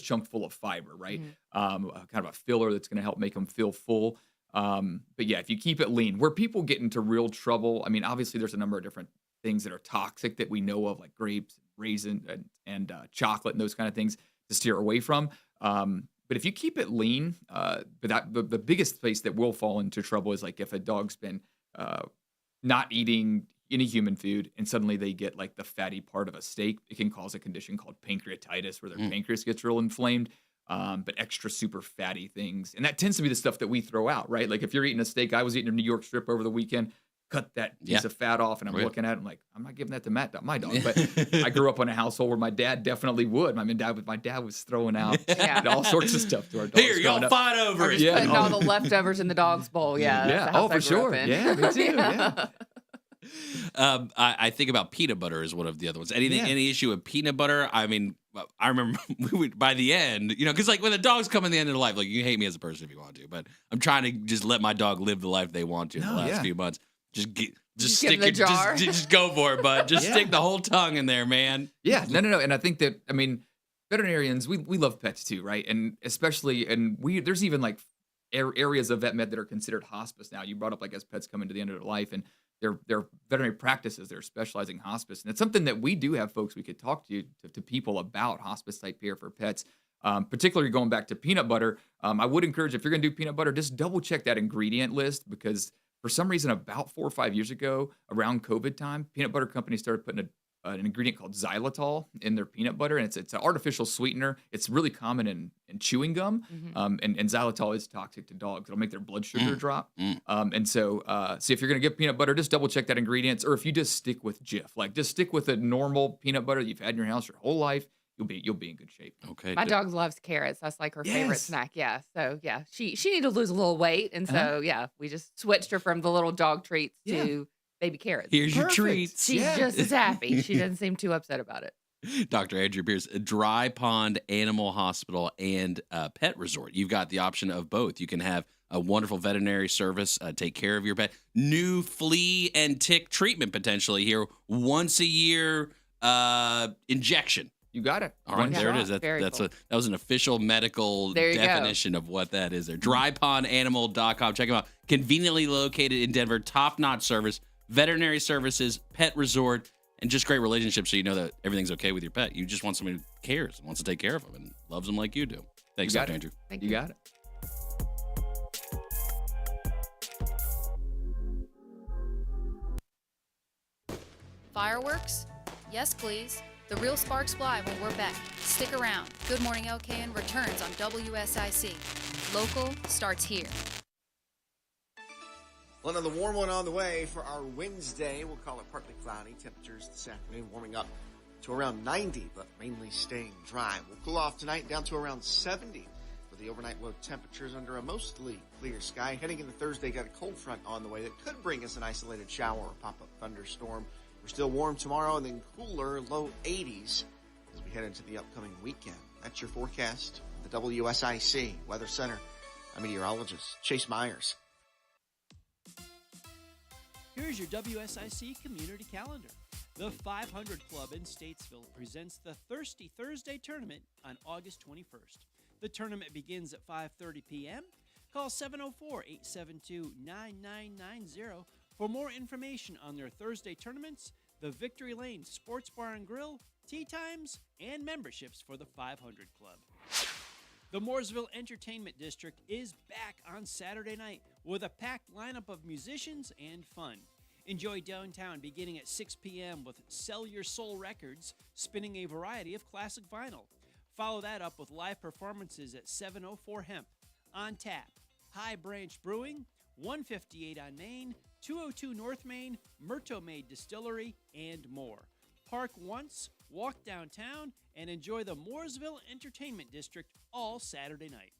chock full of fiber, right? Mm-hmm. Kind of a filler that's going to help make them feel full. But yeah, if you keep it lean, where people get into real trouble, I mean, obviously there's a number of different things that are toxic that we know of, like grapes, raisin, and chocolate and those kind of things to steer away from. But if you keep it lean, the biggest place that will fall into trouble is like if a dog's been not eating any human food and suddenly they get like the fatty part of a steak. It can cause a condition called pancreatitis where their pancreas gets real inflamed. But extra super fatty things. And that tends to be the stuff that we throw out, right? Like if you're eating a steak, I was eating a New York strip over the weekend. cut that piece of fat off, and I'm looking at it, I'm like, I'm not giving that to my dog. But I grew up in a household where my dad definitely would. My dad was throwing out all sorts of stuff to our dogs. Here, y'all fight over it. Putting all the leftovers in the dog's bowl. Yeah. Yeah. Oh, for sure. Yeah, me too. Yeah. I think about peanut butter as one of the other ones. Any issue with peanut butter? I mean, I remember by the end, because like when the dogs come in the end of their life, like you hate me as a person if you want to, but I'm trying to just let my dog live the life they want to in the last few months. Just stick it, just go for it, bud. Just stick the whole tongue in there, man. Yeah, no. And I think that, veterinarians, we love pets too, right? And especially, there's even like areas of vet med that are considered hospice now. You brought up, like, as pets come into the end of their life, and they're veterinary practices, they're specializing hospice. And it's something that we do have folks we could talk to people about hospice type care for pets. Particularly going back to peanut butter, I would encourage, if you're going to do peanut butter, just double check that ingredient list, because for some reason, about 4 or 5 years ago, around COVID time, peanut butter companies started putting an ingredient called xylitol in their peanut butter, and it's an artificial sweetener. It's really common in chewing gum, and xylitol is toxic to dogs. It'll make their blood sugar drop. And so if you're going to get peanut butter, just double check that ingredients, or if you just stick with Jif, like just stick with a normal peanut butter that you've had in your house your whole life, you'll be in good shape. Okay. My dog loves carrots. That's like her favorite snack. Yeah. So yeah, she needed to lose a little weight, and so we just switched her from the little dog treats to baby carrots. Here's your treats. She's just as happy. She doesn't seem too upset about it. Dr. Andrew Pierce, Dry Pond Animal Hospital and Pet Resort. You've got the option of both. You can have a wonderful veterinary service, take care of your pet. New flea and tick treatment potentially here, once a year injection. You got it. All right, there it is. That was an official medical definition of what that is there. DryPondAnimal.com. Check them out. Conveniently located in Denver. Top-notch service, veterinary services, pet resort, and just great relationships, so you know that everything's okay with your pet. You just want somebody who cares, wants to take care of them, and loves them like you do. Thanks, Dr. Andrew. Thank you. Got it. Fireworks? Yes, please. The real sparks fly when we're back. Stick around. Good Morning LKN returns on WSIC. Local starts here. Well, another warm one on the way for our Wednesday. We'll call it partly cloudy. Temperatures this afternoon warming up to around 90, but mainly staying dry. We'll cool off tonight down to around 70 for the overnight low temperatures under a mostly clear sky. Heading into Thursday, got a cold front on the way that could bring us an isolated shower or pop-up thunderstorm. We're still warm tomorrow and then cooler, low 80s as we head into the upcoming weekend. That's your forecast. The WSIC Weather Center. I'm meteorologist Chase Myers. Here's your WSIC community calendar. The 500 Club in Statesville presents the Thirsty Thursday Tournament on August 21st. The tournament begins at 5:30 p.m. Call 704-872-9990 for more information on their Thursday tournaments, the Victory Lane Sports Bar and Grill, tea times, and memberships for the 500 Club. The Mooresville Entertainment District is back on Saturday night with a packed lineup of musicians and fun. Enjoy downtown beginning at 6 p.m. with Sell Your Soul Records, spinning a variety of classic vinyl. Follow that up with live performances at 704 Hemp, On Tap, High Branch Brewing, 158 on Main, 202 North Main, Myrto Maid Distillery, and more. Park once, walk downtown, and enjoy the Mooresville Entertainment District all Saturday night.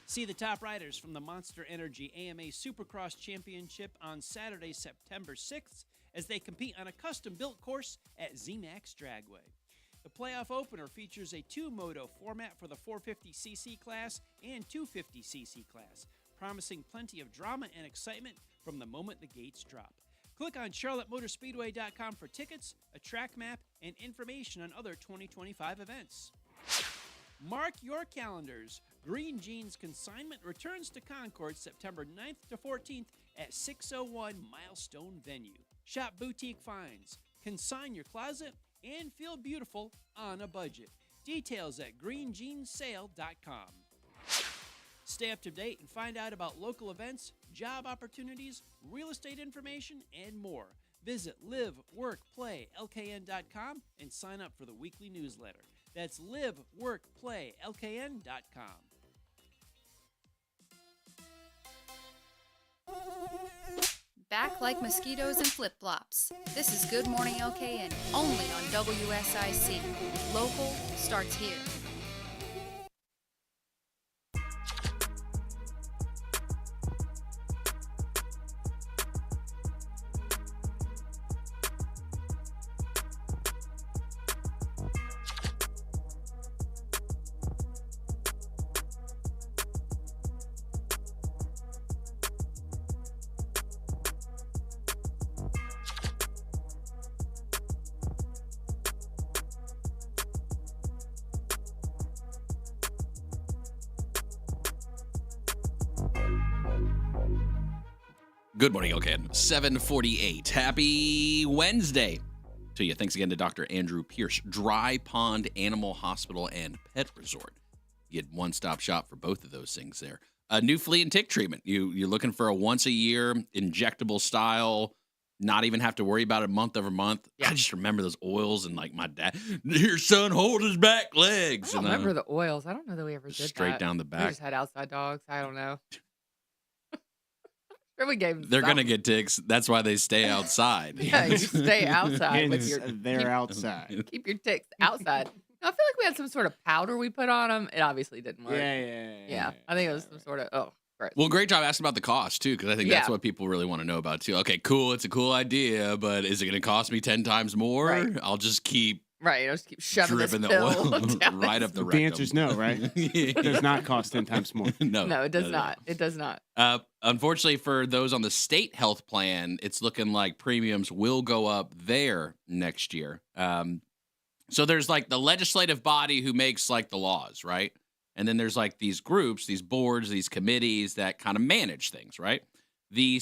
See the top riders from the Monster Energy AMA Supercross Championship on Saturday, September 6th, as they compete on a custom-built course at ZMAX Dragway. The playoff opener features a two-moto format for the 450cc class and 250cc class, promising plenty of drama and excitement from the moment the gates drop. Click on charlottemotorspeedway.com for tickets, a track map, and information on other 2025 events. Mark your calendars. Green Jeans Consignment returns to Concord September 9th to 14th at 601 Milestone Venue. Shop boutique finds, consign your closet, and feel beautiful on a budget. Details at greenjeanssale.com. Stay up to date and find out about local events, job opportunities, real estate information, and more. Visit liveworkplaylkn.com and sign up for the weekly newsletter. That's liveworkplaylkn.com. like mosquitoes and flip-flops. This is Good Morning LKN, only on WSIC. Local starts here. Good morning, okay. 7:48. Happy Wednesday to you. Thanks again to Dr. Andrew Pierce, Dry Pond Animal Hospital and Pet Resort. You had one-stop shop for both of those things there. A new flea and tick treatment. You're looking for a once-a-year injectable style, not even have to worry about it month over month. Yeah. I just remember those oils and like my dad, here, son, hold his back legs. I don't remember the oils. I don't know that we ever did straight that. down the back. We just had outside dogs. I don't know. Sure, we gave them They're going to something. get ticks. That's why they stay outside. Yeah, you stay outside with your. They're outside. Keep your ticks outside. I feel like we had some sort of powder we put on them. It obviously didn't work. Yeah. I think it was some sort of gross. Well, great job asking about the cost, too, because I think that's what people really want to know about, too. Okay, cool. It's a cool idea, but is it going to cost me 10 times more? Right. I'll just keep I'll just keep shoving dripping this the pill oil down right up the rectum. The answer's no, right? It does not cost 10 times more. No, it does not. It does not. Unfortunately, for those on the state health plan, it's looking like premiums will go up there next year. So there's like the legislative body who makes like the laws, right? And then there's like these groups, these boards, these committees that kind of manage things, right? The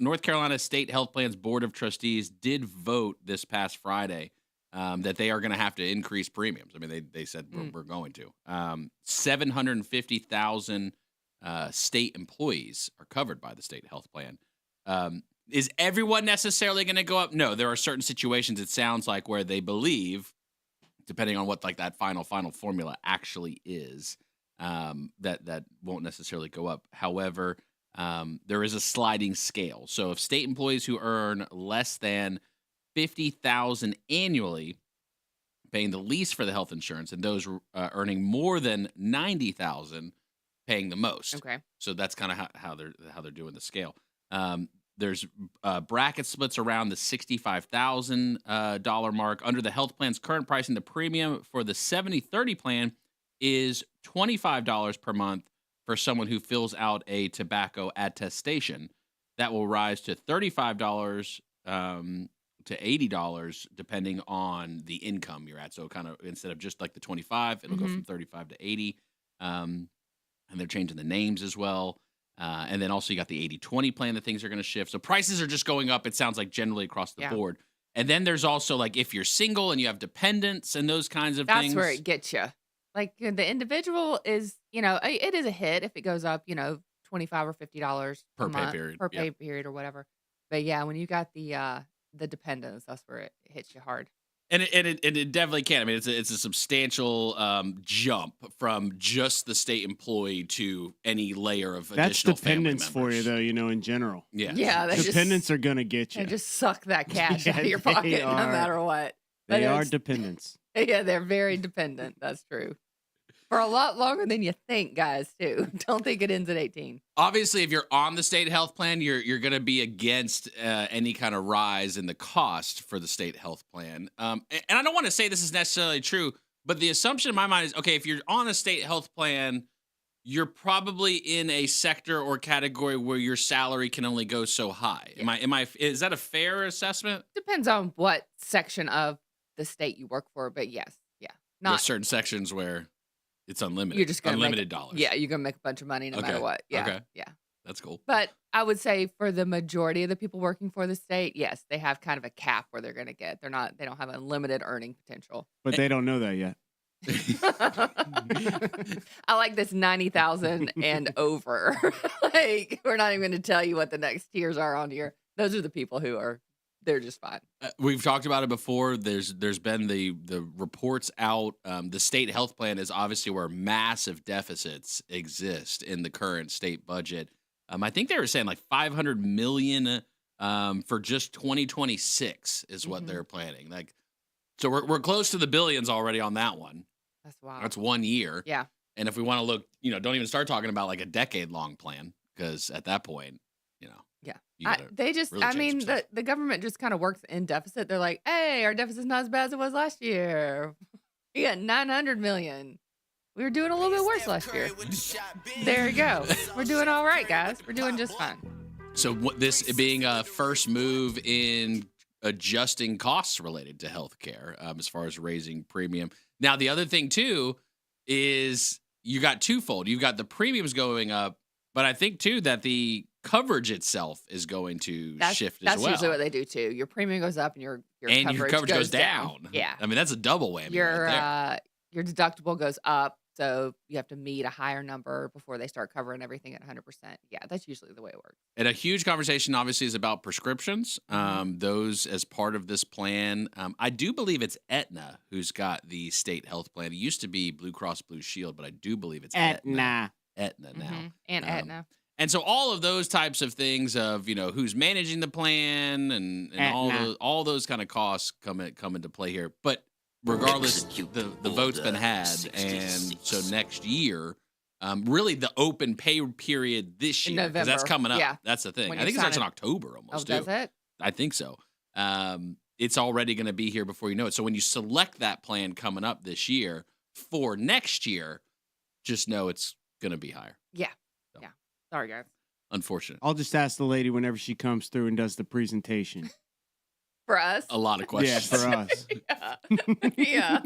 North Carolina State Health Plan's Board of Trustees did vote this past Friday that they are going to have to increase premiums. I mean, they said we're going to. 750,000 state employees are covered by the state health plan. Is everyone necessarily going to go up? No, there are certain situations, it sounds like, where they believe, depending on what like that final formula actually is, that won't necessarily go up. However, there is a sliding scale. So if state employees who earn less than $50,000 annually paying the least for the health insurance, and those earning more than $90,000 paying the most. Okay. So that's kind of how they're doing the scale. There's bracket splits around the $65,000 mark. Under the health plan's current pricing, the premium for the 70/30 plan is $25 per month for someone who fills out a tobacco attestation. That will rise to $35 to $80 depending on the income you're at. So kind of instead of just like the 25, it'll go from 35 to 80. And they're changing the names as well. And then also you got the 80/20 plan that things are going to shift. So prices are just going up, it sounds like, generally across the board. And then there's also like if you're single and you have dependents and those kinds of things. That's where it gets you. Like the individual is, it is a hit if it goes up, $25 or $50 Per a pay month, period, per yeah. pay period or whatever. But yeah, when you got the dependents, that's where it hits you hard. And it definitely can. I mean, it's a substantial jump from just the state employee to any layer of That's additional dependence family for members. you, though, in general. Yeah. Yeah, Dependents are going to get you. They just suck that cash Yeah, out of your they pocket no are. matter what. They But are it's- dependents. Yeah, they're very dependent. That's true. For a lot longer than you think, guys, too. Don't think it ends at 18. Obviously, if you're on the state health plan, you're going to be against any kind of rise in the cost for the state health plan. And I don't want to say this is necessarily true, but the assumption in my mind is, okay, if you're on a state health plan, you're probably in a sector or category where your salary can only go so high. Yeah. Is that a fair assessment? Depends on what section of the state you work for, but yes, yeah. There's certain sections where it's unlimited. You're just gonna unlimited dollars. Yeah, you're gonna make a bunch of money no matter what. Yeah, Okay. yeah. That's cool. But I would say for the majority of the people working for the state, yes, they have kind of a cap where they're gonna get. They don't have unlimited earning potential. But they don't know that yet. I like this 90,000 and over. Like we're not even going to tell you what the next tiers are on here. Those are the people who they're just fine. We've talked about it before. There's been the reports out. The state health plan is obviously where massive deficits exist in the current state budget. I think they were saying like $500 million for just 2026 is what Mhm. they're planning. Like, so we're close to the billions already on that one. That's wild. That's 1 year. Yeah. And if we want to look, don't even start talking about like a decade-long plan, because at that point, Yeah. you gotta They just, really change some stuff. the government just kind of works in deficit. They're like, hey, our deficit's not as bad as it was last year. We got 900 million. We were doing a little bit worse last year. There you go. We're doing all right, guys. We're doing just fine. So this being a first move in adjusting costs related to healthcare, as far as raising premium. Now, the other thing too is you got twofold. You've got the premiums going up, but I think too that the coverage itself is going to shift as well. That's usually what they do too. Your premium goes up and your coverage goes down. Yeah. I mean, that's a double whammy right there. Your deductible goes up, so you have to meet a higher number before they start covering everything at 100%. Yeah, that's usually the way it works. And a huge conversation, obviously, is about prescriptions. Those as part of this plan. I do believe it's Aetna who's got the state health plan. It used to be Blue Cross Blue Shield, but I do believe it's Aetna now. And Aetna. And so all of those types of things of, who's managing the plan and all those kind of costs come into play here. But regardless, the vote's been had. And so next year, really the open pay period this year, because that's coming up. Yeah. That's the thing. When I think it starts in signing- October almost, Oh, does too. it? I think so. It's already going to be here before you know it. So when you select that plan coming up this year for next year, just know it's going to be higher. Yeah. Yeah. Sorry, guys. Unfortunate. I'll just ask the lady whenever she comes through and does the presentation. For us? A lot of questions. Yeah, for us. Yeah.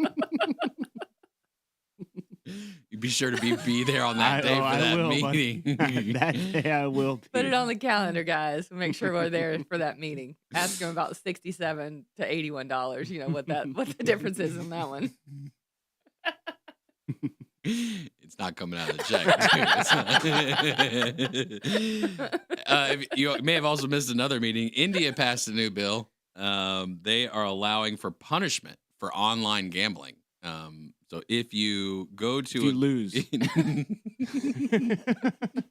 You be sure to be there on that day for that meeting. That day I will be. Put it on the calendar, guys. Make sure we're there for that meeting. Ask them about $67 to $81. You know what the difference is in that one. It's not coming out of the check. You may have also missed another meeting. India passed a new bill. They are allowing for punishment for online gambling. So if you go to you lose,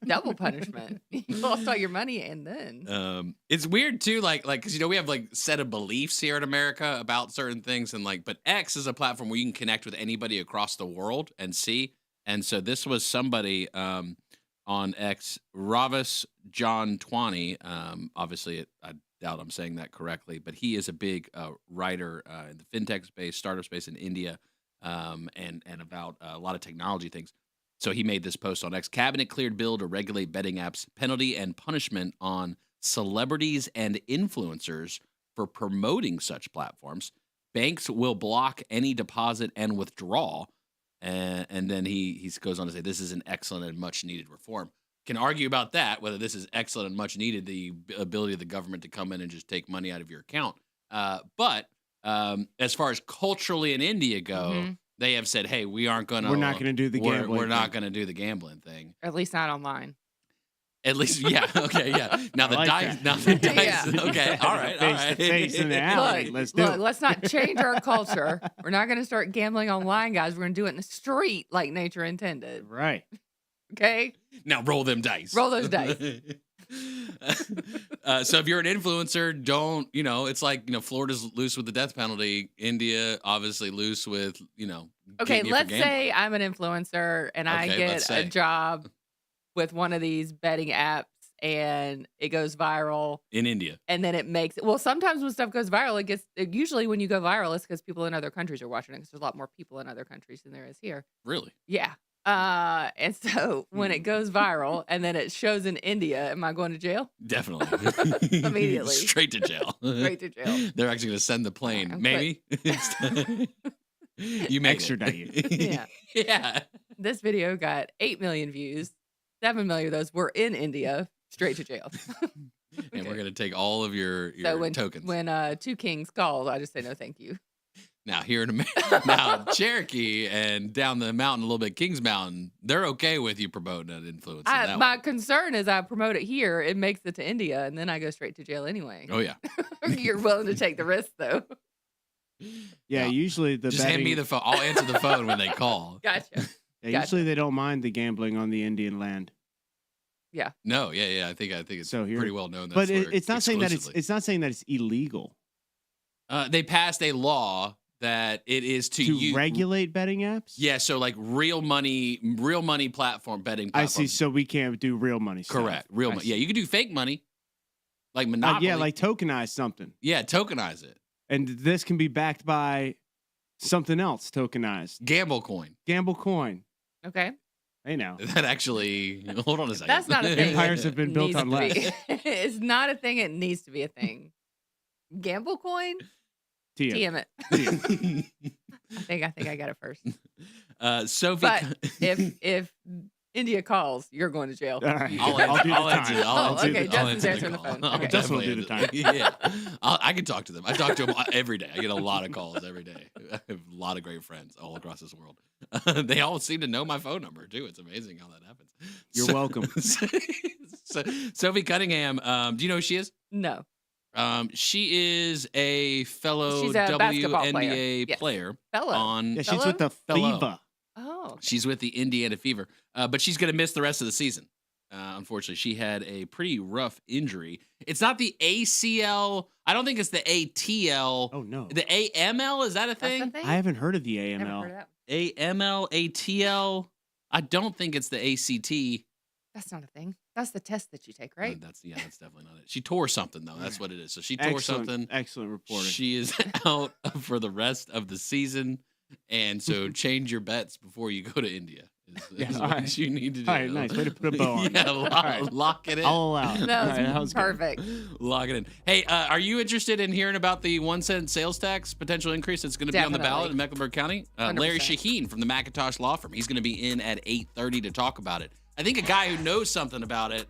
double punishment. You lost all your money, and then it's weird too. Like because we have like set of beliefs here in America about certain things, and but X is a platform where you can connect with anybody across the world and see. And so this was somebody on X, Ravis John Twani. Obviously, I doubt I'm saying that correctly, but he is a big writer in the fintech space, startup space in India. And about a lot of technology things. So he made this post on X. Cabinet cleared bill to regulate betting apps, penalty and punishment on celebrities and influencers for promoting such platforms. Banks will block any deposit and withdraw. And then he goes on to say this is an excellent and much needed reform. Can argue about that, whether this is excellent and much needed, the ability of the government to come in and just take money out of your account. But as far as culturally in India go, they have said, "Hey, we're not going to do the gambling. We're not going to do the gambling thing. at least not online." At least, yeah, okay, yeah. Now the like dice. that. Now the dice. Yeah. Okay, all right, all right. Face in the alley. Let's do it. Let's not change our culture. We're not going to start gambling online, guys. We're going to do it in the street like nature intended. Right. Okay? Now roll them dice. Roll those dice. So if you're an influencer, don't, it's like, Florida's loose with the death penalty. India, obviously loose with, Okay, getting you for let's gambling. say I'm an influencer and I Okay, let's get a say. job with one of these betting apps and it goes viral. In India. And then it makes well, sometimes when stuff goes viral, usually when you go viral, it's because people in other countries are watching it because there's a lot more people in other countries than there is here. Really? Yeah. And so when it goes viral and then it shows in India, am I going to jail? Definitely. Immediately. Straight to jail. Straight to jail. They're actually going to send the plane. I'm Maybe. You made Extradite you. Yeah. Yeah. This video got 8 million views. 7 million of those were in India. Straight to jail. And we're going to take all of your So when tokens. when Two Kings called, I just say no, thank you. Now here in America, now Cherokee and down the mountain a little bit, Kings Mountain, they're okay with you promoting an influencer. that My way. concern is I promote it here, it makes it to India, and then I go straight to jail anyway. Oh yeah. You're willing to take the risk, though. Yeah, usually the Just betting, hand me the phone. I'll answer the phone when they call. Gotcha. Yeah, Gotcha. usually they don't mind the gambling on the Indian land. Yeah. No, yeah. I think it's So here- pretty well known. But That's it's not saying that exclusively. it's not saying that it's illegal They passed a law that it is to regulate betting apps. Yeah, so like real money platform betting. I Platforms. see. So we can't do real money stuff. Correct. Real I money. see. Yeah, you can do fake money, like Monopoly. Yeah, like tokenize something. Yeah, tokenize it. And this can be backed by something else tokenized. Gamble coin. Gamble coin. Okay. Hey now. That actually. Hold on a second. That's not a thing. Empires have been built Needs on to less. be. It's not a thing. It needs to be a thing. Gamble coin? TM it. I think I got it first. Sophie. But if India calls, you're going to jail. All right. I'll do the answer. time. I'll answer okay. the- Justin's I'll answer the answering the call. phone. I'll Okay. Justin will do definitely the time. Yeah, I can talk to them. I talk to them every day. I get a lot of calls every day. I have a lot of great friends all across this world. They all seem to know my phone number too. It's amazing how that happens. You're welcome. So, Sophie Cunningham, do you know who she is? No. She is a fellow She's a basketball player. WNBA Yes. player. Fellow. On Yeah, she's with the Fellow. FIBA. Oh. She's with the Indiana Fever, but she's going to miss the rest of the season. Unfortunately, she had a pretty rough injury. It's not the ACL. I don't think it's the ATL. Oh no. The AML, is that a thing? I haven't heard of the AML. Never heard of that. AML, ATL. I don't think it's the ACT. That's not a thing. That's the test that you take, right? That's definitely not it. She tore something though. That's what it is. So she tore Excellent, something. excellent reporting. She is out for the rest of the season, and so change your bets before you go to India. Is all what right. you need to do. All right, nice. Way to put a bow on Yeah, that. All right. lock it in. I'll allow it. That All was right, that was good. perfect. Log it in. Hey, are you interested in hearing about the 1 cent sales tax potential increase that's going to be on the ballot in Mecklenburg County? Larry 100%. Shaheen from the McIntosh Law Firm. He's going to be in at 8:30 to talk about it. I think a guy who knows something about it,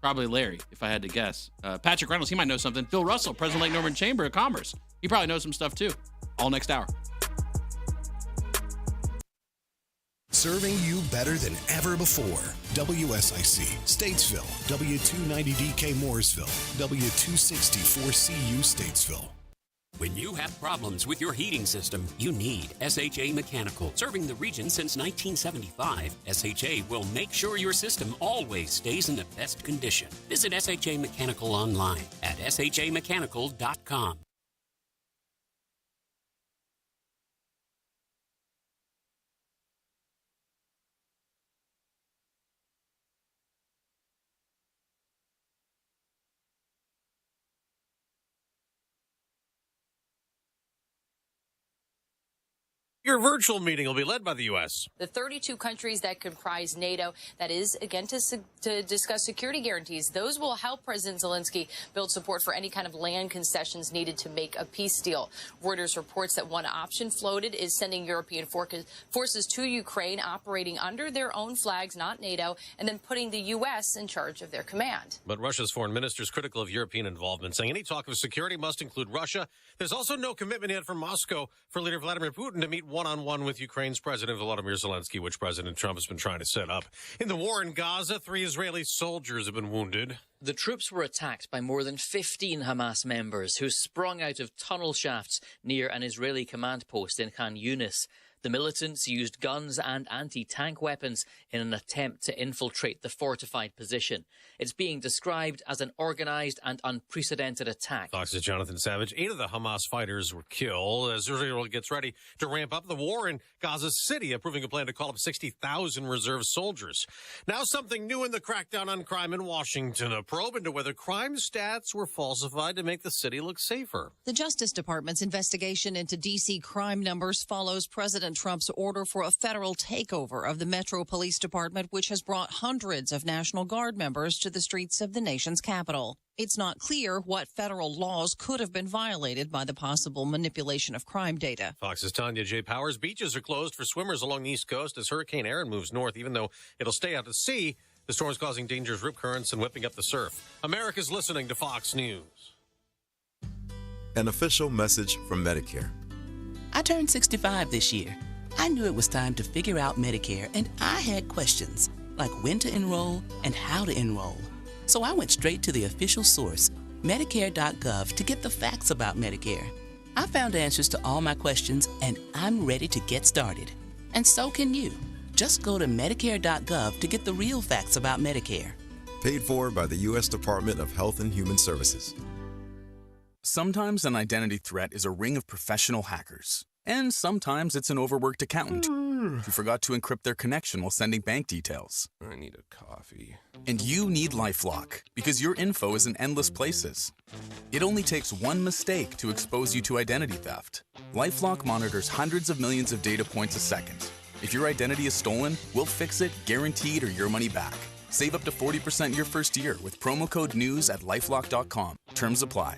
probably Larry, if I had to guess. Patrick Reynolds, he might know something. Phil Russell, President of Lake Norman Chamber of Commerce. He probably knows some stuff too. All next hour. Serving you better than ever before. WSIC, Statesville. W290DK Mooresville. W264CU Statesville. When you have problems with your heating system, you need SHA Mechanical. Serving the region since 1975, SHA will make sure your system always stays in the best condition. Visit SHA Mechanical online at shamechanical.com. Your virtual meeting will be led by the U.S. The 32 countries that comprise NATO, that is, again, to discuss security guarantees. Those will help President Zelensky build support for any kind of land concessions needed to make a peace deal. Reuters reports that one option floated is sending European forces to Ukraine, operating under their own flags, not NATO, and then putting the U.S. in charge of their command. But Russia's foreign minister is critical of European involvement, saying any talk of security must include Russia. There's also no commitment yet from Moscow for leader Vladimir Putin to meet one-on-one with Ukraine's President Volodymyr Zelensky, which President Trump has been trying to set up. In the war in Gaza, 3 Israeli soldiers have been wounded. The troops were attacked by more than 15 Hamas members who sprung out of tunnel shafts near an Israeli command post in Khan Yunis. The militants used guns and anti-tank weapons in an attempt to infiltrate the fortified position. It's being described as an organized and unprecedented attack. Fox's Jonathan Savage. 8 of the Hamas fighters were killed as Israel gets ready to ramp up the war in Gaza City, approving a plan to call up 60,000 reserve soldiers. Now something new in the crackdown on crime in Washington, a probe into whether crime stats were falsified to make the city look safer. The Justice Department's investigation into D.C. crime numbers follows President Trump's order for a federal takeover of the Metro Police Department, which has brought hundreds of National Guard members to the streets of the nation's capital. It's not clear what federal laws could have been violated by the possible manipulation of crime data. Fox's Tanya J. Powers. Beaches are closed for swimmers along the East Coast as Hurricane Erin moves north, even though it'll stay out to sea. The storm is causing dangerous rip currents and whipping up the surf. America's listening to Fox News. An official message from Medicare. I turned 65 this year. I knew it was time to figure out Medicare, and I had questions, like when to enroll and how to enroll. So I went straight to the official source, Medicare.gov, to get the facts about Medicare. I found answers to all my questions, and I'm ready to get started. And so can you. Just go to Medicare.gov to get the real facts about Medicare. Paid for by the U.S. Department of Health and Human Services. Sometimes an identity threat is a ring of professional hackers. And sometimes it's an overworked accountant who forgot to encrypt their connection while sending bank details. I need a coffee. And you need LifeLock because your info is in endless places. It only takes one mistake to expose you to identity theft. LifeLock monitors hundreds of millions of data points a second. If your identity is stolen, we'll fix it, guaranteed, or your money back. Save up to 40% your first year with promo code NEWS at LifeLock.com. Terms apply.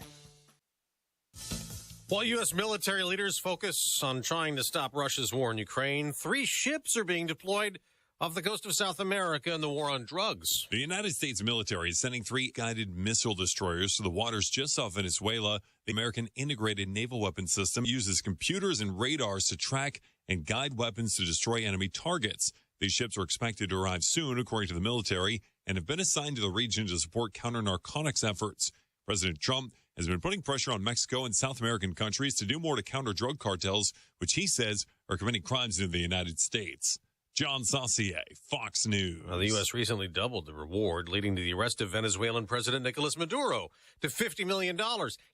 While U.S. military leaders focus on trying to stop Russia's war in Ukraine, 3 ships are being deployed off the coast of South America in the war on drugs. The United States military is sending 3 guided missile destroyers to the waters just off Venezuela. The American Integrated Naval Weapons System uses computers and radars to track and guide weapons to destroy enemy targets. These ships are expected to arrive soon, according to the military, and have been assigned to the region to support counter-narcotics efforts. President Trump has been putting pressure on Mexico and South American countries to do more to counter drug cartels, which he says are committing crimes in the United States. John Saucier, Fox News. Well, the U.S. recently doubled the reward, leading to the arrest of Venezuelan President Nicolas Maduro to $50 million.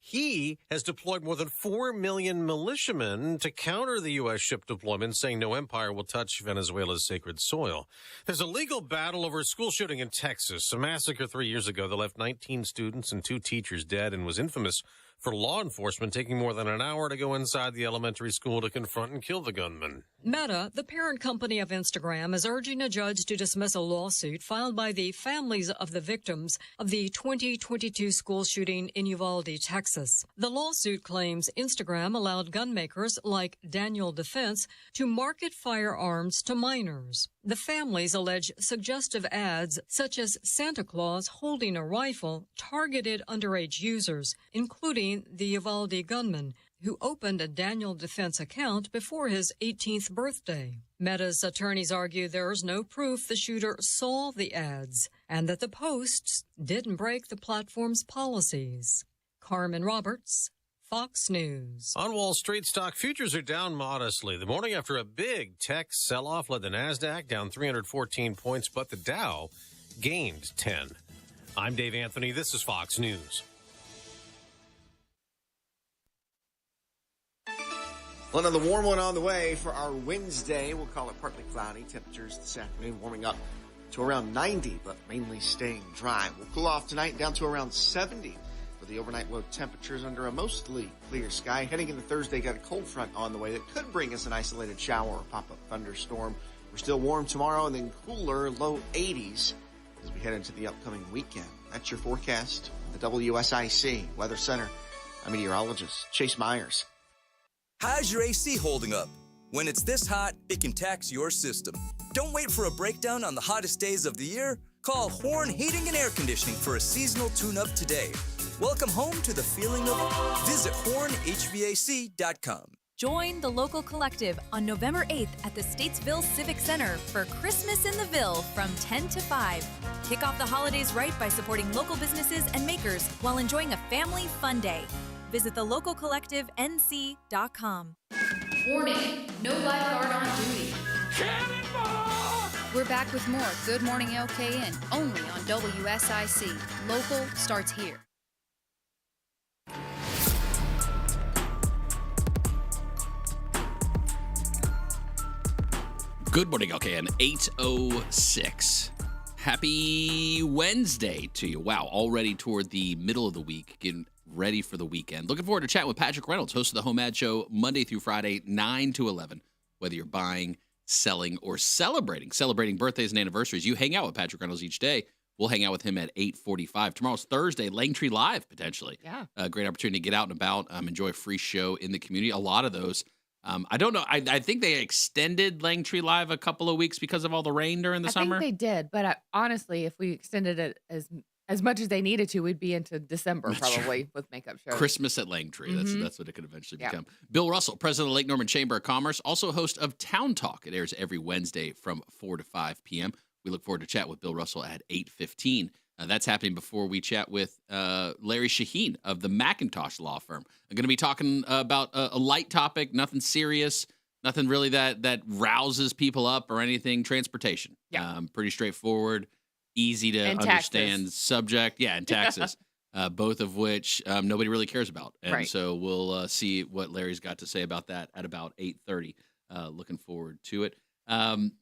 He has deployed more than 4 million militiamen to counter the U.S. ship deployment, saying no empire will touch Venezuela's sacred soil. There's a legal battle over a school shooting in Texas, a massacre 3 years ago that left 19 students and 2 teachers dead and was infamous for law enforcement taking more than an hour to go inside the elementary school to confront and kill the gunman. Meta, the parent company of Instagram, is urging a judge to dismiss a lawsuit filed by the families of the victims of the 2022 school shooting in Uvalde, Texas. The lawsuit claims Instagram allowed gun makers like Daniel Defense to market firearms to minors. The families allege suggestive ads such as Santa Claus holding a rifle targeted underage users, including the Uvalde gunman, who opened a Daniel Defense account before his 18th birthday. Meta's attorneys argue there's no proof the shooter saw the ads and that the posts didn't break the platform's policies. Carmen Roberts, Fox News. On Wall Street, stock futures are down modestly. The morning after a big tech sell-off led the NASDAQ down 314 points, but the Dow gained 10. I'm Dave Anthony. This is Fox News. Well, another warm one on the way for our Wednesday. We'll call it partly cloudy. Temperatures this afternoon warming up to around 90, but mainly staying dry. We'll cool off tonight down to around 70 for the overnight low temperatures under a mostly clear sky. Heading into Thursday, got a cold front on the way that could bring us an isolated shower or pop-up thunderstorm. We're still warm tomorrow and then cooler, low 80s as we head into the upcoming weekend. That's your forecast. The WSIC Weather Center. I'm meteorologist Chase Myers. How's your AC holding up? When it's this hot, it can tax your system. Don't wait for a breakdown on the hottest days of the year. Call Horn Heating and Air Conditioning for a seasonal tune-up today. Welcome home to the feeling of visit hornhvac.com. Join the local collective on November 8th at the Statesville Civic Center for Christmas in the Ville from 10 to 5. Kick off the holidays right by supporting local businesses and makers while enjoying a family fun day. Visit theLocalCollectiveNC.com. Warning, no lifeguard on duty. We're back with more Good Morning LKN, only on WSIC. Local starts here. Good morning, LKN 8:06. Happy Wednesday to you. Wow, already toward the middle of the week, getting ready for the weekend. Looking forward to chatting with Patrick Reynolds, host of the Home Ad Show, Monday through Friday, 9 to 11. Whether you're buying, selling, or celebrating birthdays and anniversaries, you hang out with Patrick Reynolds each day. We'll hang out with him at 8:45. Tomorrow's Thursday, Langtree Live, potentially. Yeah. A great opportunity to get out and about, enjoy a free show in the community. A lot of those. I don't know. I think they extended Langtree Live a couple of weeks because of all the rain during the summer. I think they did, but honestly, if we extended it as much as they needed to, we'd be into December probably with makeup shows. Christmas at Langtree. That's what it could eventually become. Bill Russell, president of the Lake Norman Chamber of Commerce, also host of Town Talk. It airs every Wednesday from 4 to 5 p.m. We look forward to chat with Bill Russell at 8:15. That's happening before we chat with Larry Shaheen of the McIntosh law firm. I'm going to be talking about a light topic, nothing serious, nothing really that rouses people up or anything. Transportation. Pretty straightforward. easy to And understand taxes. subject. Yeah, and taxes. Both of which nobody really cares about. And Right. so we'll see what Larry's got to say about that at about 8:30. Looking forward to it.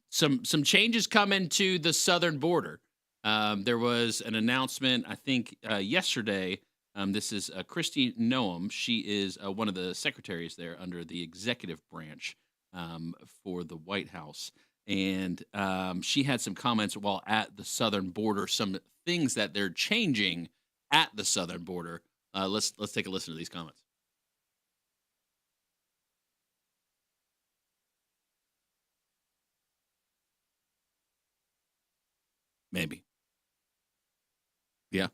Some changes coming to the southern border. There was an announcement, I think, yesterday. This is Kristi Noem. She is one of the secretaries there under the executive branch for the White House. And she had some comments while at the southern border, some things that they're changing at the southern border. Let's take a listen to these comments. Maybe. Yeah.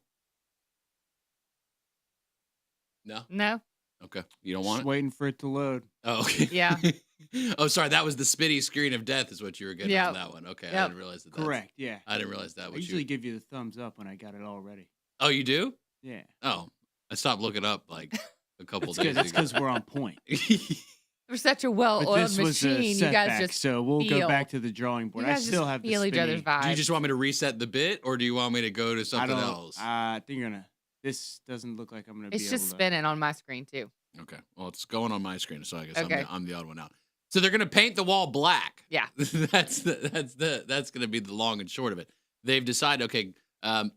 No. No. Okay. You don't want Just it? waiting for it to load. Oh, okay. Yeah. Oh, sorry. That was the spitty screen of death is what you were getting Yep. on that one. Okay. I Yep. didn't realize that. Correct. Yeah. I didn't realize that I was usually you. give you the thumbs up when I got it all ready. Oh, you do? Yeah. Oh, I stopped looking up like a couple It's days good. That's ago. because we're on point. We're such a But well-oiled this was a machine. You setback, guys just so we'll feel. go back to the drawing board. You I guys still just have the feel each other's spinny. vibes. Do you just want me to reset the bit, or do you want me to go to I something don't. else? I think you're gonna. This doesn't look like I'm gonna It's be just able to. spinning on my screen too. Okay. Well, it's going on my screen, so I guess Okay. I'm the odd one out. So they're going to paint the wall black. Yeah. that's going to be the long and short of it. They've decided, okay,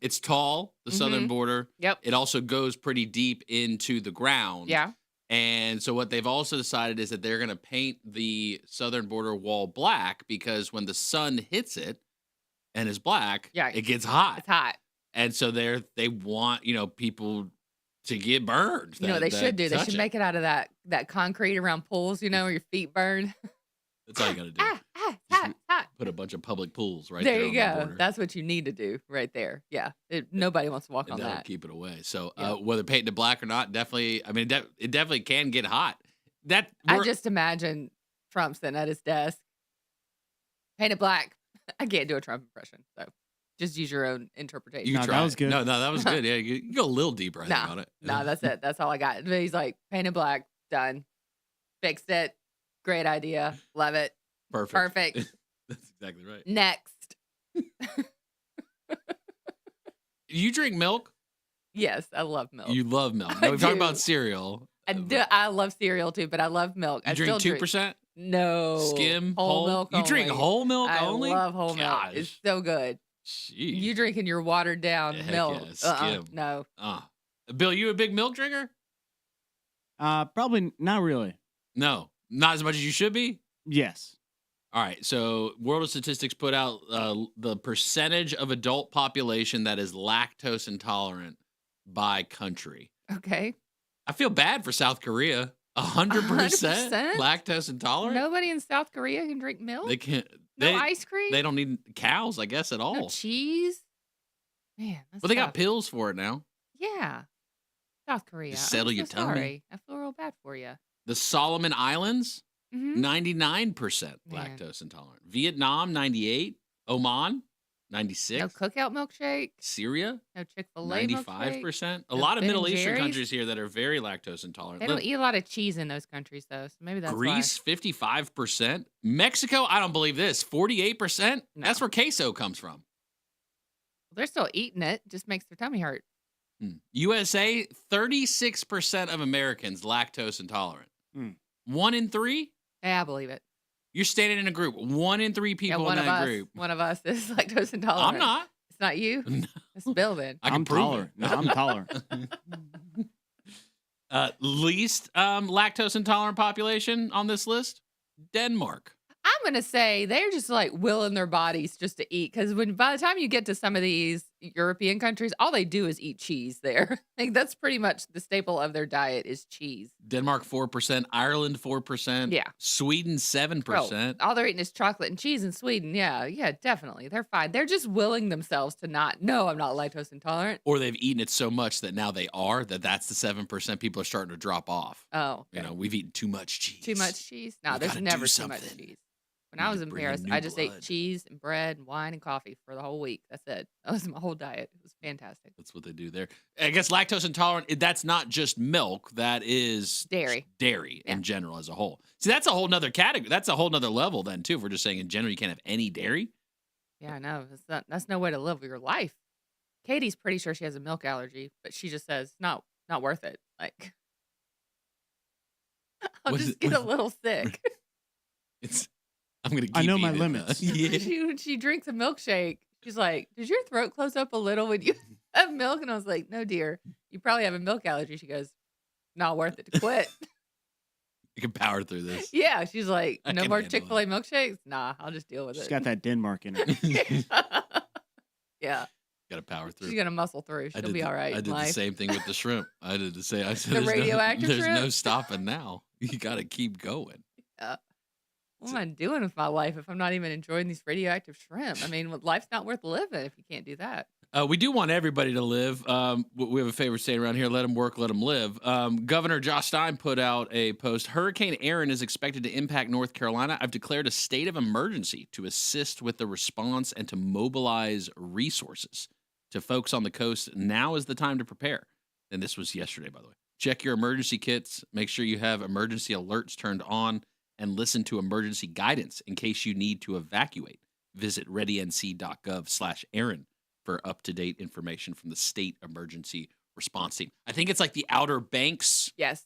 it's tall, the southern border. Yep. It also goes pretty deep into the ground. Yeah. And so what they've also decided is that they're going to paint the southern border wall black because when the sun hits it and is black, Yeah. it gets hot. It's hot. And so they want, people to get burned. You know what they should do? They touch should it. make it out of that concrete around pools, where your feet burn. That's all you got to do. It's hot, hot. Put a bunch of public pools right there there you on go. the border. That's what you need to do right there. Yeah. Nobody wants to walk And on that'll that. keep it away. So Yeah. whether painted it black or not, definitely. I mean, it definitely can get hot. I just imagine Trump sitting at his desk, painted black. I can't do a Trump impression, so just use your own interpretation. you No, try. that was good. No, that was good. Yeah, you go a little deeper. I think on it. No, that's it. That's all I got. But he's like, painted black, done, fixed it, great idea, love it, Perfect. perfect. That's exactly right. Next, You drink milk? yes, I love milk. You love milk. I No, we've talked do. about cereal. I love cereal too, but I love milk. You I drink still 2%? No, Skim? whole milk. You drink only. whole milk I only? love whole milk. It's Gosh. so good. Jeez. You drinking your watered down Heck milk? yeah, skim. No. Bill, you a big milk drinker? Probably not really. No, not as much as you should be. Yes. All right, so World of Statistics put out the percentage of adult population that is lactose intolerant by country. Okay. I feel bad for South Korea. 100% 100%? lactose intolerant. Nobody in South Korea can drink milk. They can't. No ice cream. They don't need cows, I guess, at all. No cheese. Man, that's But they got tough. pills for it now. Yeah. South Korea. Just settle I'm your so tummy. Sorry. I feel real bad for you. The Solomon Islands, Mhm. 99% Man. lactose intolerant. Vietnam, 98. Oman, 96. No cookout milkshake. Syria, No Chick-fil-A milkshake. 95%. A No lot of Ben Middle and Eastern Jerry's? countries here that are very lactose intolerant. They don't eat a lot of cheese in those countries, though. So maybe that's Greece, 55%. Mexico, I don't believe this, 48%. That's where queso comes from. why. They're still eating it. Just makes their tummy hurt. USA, 36% of Americans lactose intolerant. Hmm. 1 in 3? Yeah, I believe it. You're standing in a group. 1 in 3 people one in of that us. group. One of us is lactose intolerant. I'm not. It's not you. It's Bill then. I can I'm prove tolerant. it. No, I'm tolerant. Least lactose intolerant population on this list, Denmark. I'm gonna say they're just like willing their bodies just to eat because by the time you get to some of these European countries, all they do is eat cheese. There, like that's pretty much the staple of their diet is cheese. Denmark 4%, Ireland 4%, Yeah. Sweden 7%. All they're eating is chocolate and cheese in Sweden. Yeah, definitely. They're fine. They're just willing themselves to not. No, I'm not lactose intolerant. Or they've eaten it so much that now they are, that's the 7% people are starting to drop off. Oh, You know, we've eaten too much cheese. too much cheese? No, We there's gotta never do too much something. cheese. When We I need was to in bring in Paris, new I just ate blood. cheese and bread and wine and coffee for the whole week. That's it. That was my whole diet. It was fantastic. That's what they do there. I guess lactose intolerant, that's not just milk. That is Dairy. Dairy in general as a whole. See, that's a whole nother category. That's a whole nother level then, too. If we're just saying in general, you can't have any dairy. Yeah, I know. That's no way to live your life. Katie's pretty sure she has a milk allergy, but she just says not worth it. Like I'll Was just it- get a was- little sick. I'm gonna. Keep I know my eating, limits. Yeah. When she drinks a milkshake, she's like, "Does your throat close up a little when you have milk?" And I was like, "No, dear. You probably have a milk allergy." She goes, "Not worth it to quit." You can power through this. Yeah, she's like, I "No can more handle Chick-fil-A milkshakes? Nah, I'll just deal with She's it." got that Denmark in her. Yeah. Got to power through. She's gonna muscle through. I She'll did be the- all right. I in did the life. same thing with the shrimp. I said, The there's radioactive there's no shrimp? stopping now. You got to keep going. Yeah. What am I doing with my life if I'm not even enjoying these radioactive shrimp? I mean, life's not worth living if you can't do that. We do want everybody to live. We have a favorite saying around here: "Let them work, let them live." Governor Josh Stein put out a post. Hurricane Aaron is expected to impact North Carolina. I've declared a state of emergency to assist with the response and to mobilize resources to folks on the coast. Now is the time to prepare. And this was yesterday, by the way. Check your emergency kits. Make sure you have emergency alerts turned on and listen to emergency guidance in case you need to evacuate. Visit readync.gov/Aaron for up-to-date information from the state emergency response team. I think it's like the Outer Banks Yes.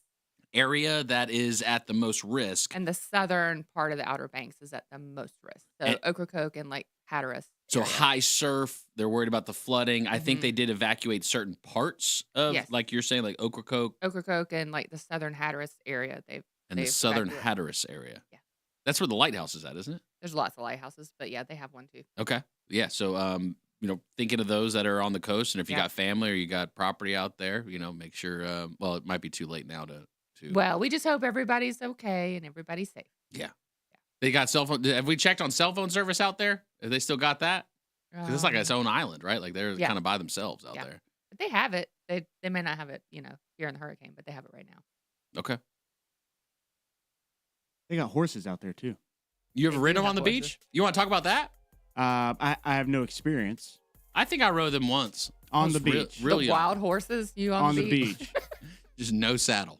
area that is at the most risk. And the southern part of the Outer Banks is at the most risk. So And- Ocracoke and like Hatteras. So high surf, they're worried about the flooding. I think Mhm. they did evacuate certain parts of, Yes. like you're saying, like Ocracoke Ocracoke and like the southern Hatteras area. and the they've southern evacuated. Hatteras area. Yeah. That's where the lighthouse is at, isn't it? There's lots of lighthouses, but yeah, they have one too. Okay. Yeah. So, thinking of those that are on the coast, and if you Yeah. got family or you got property out there, make sure. Well, it might be too late now to. Well, we just hope everybody's okay and everybody's safe. Yeah. They got cell phone. Have we checked on cell phone service out there? Have they still got that? Because it's like its own island, right? Like they're Yeah. kind of by themselves out Yeah. there. But they have it. They may not have it, here in the hurricane, but they have it right now. Okay. They got horses out there too. You ever ridden them have on the horses. beach? You want to talk about that? I have no experience I think I rode them once. I on was the re- beach. really the young. wild horses, you On the beach. Just no saddle.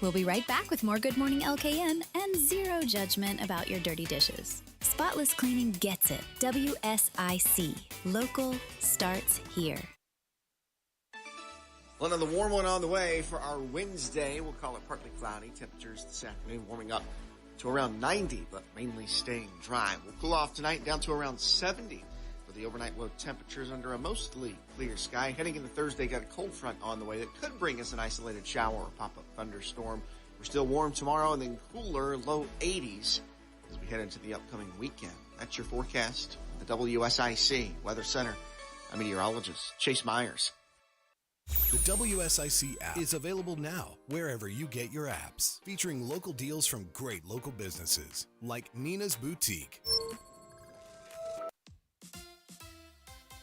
We'll be right back with more Good Morning LKN and zero judgment about your dirty dishes. Spotless Cleaning gets it. WSIC. Local starts here. Well, another warm one on the way for our Wednesday. We'll call it partly cloudy. Temperatures this afternoon warming up to around 90, but mainly staying dry. We'll cool off tonight down to around 70 for the overnight low temperatures under a mostly clear sky. Heading into Thursday, got a cold front on the way that could bring us an isolated shower or pop-up thunderstorm. We're still warm tomorrow and then cooler, low 80s as we head into the upcoming weekend. That's your forecast. The WSIC Weather Center. I'm meteorologist Chase Myers. The WSIC app is available now wherever you get your apps, featuring local deals from great local businesses like Nina's Boutique.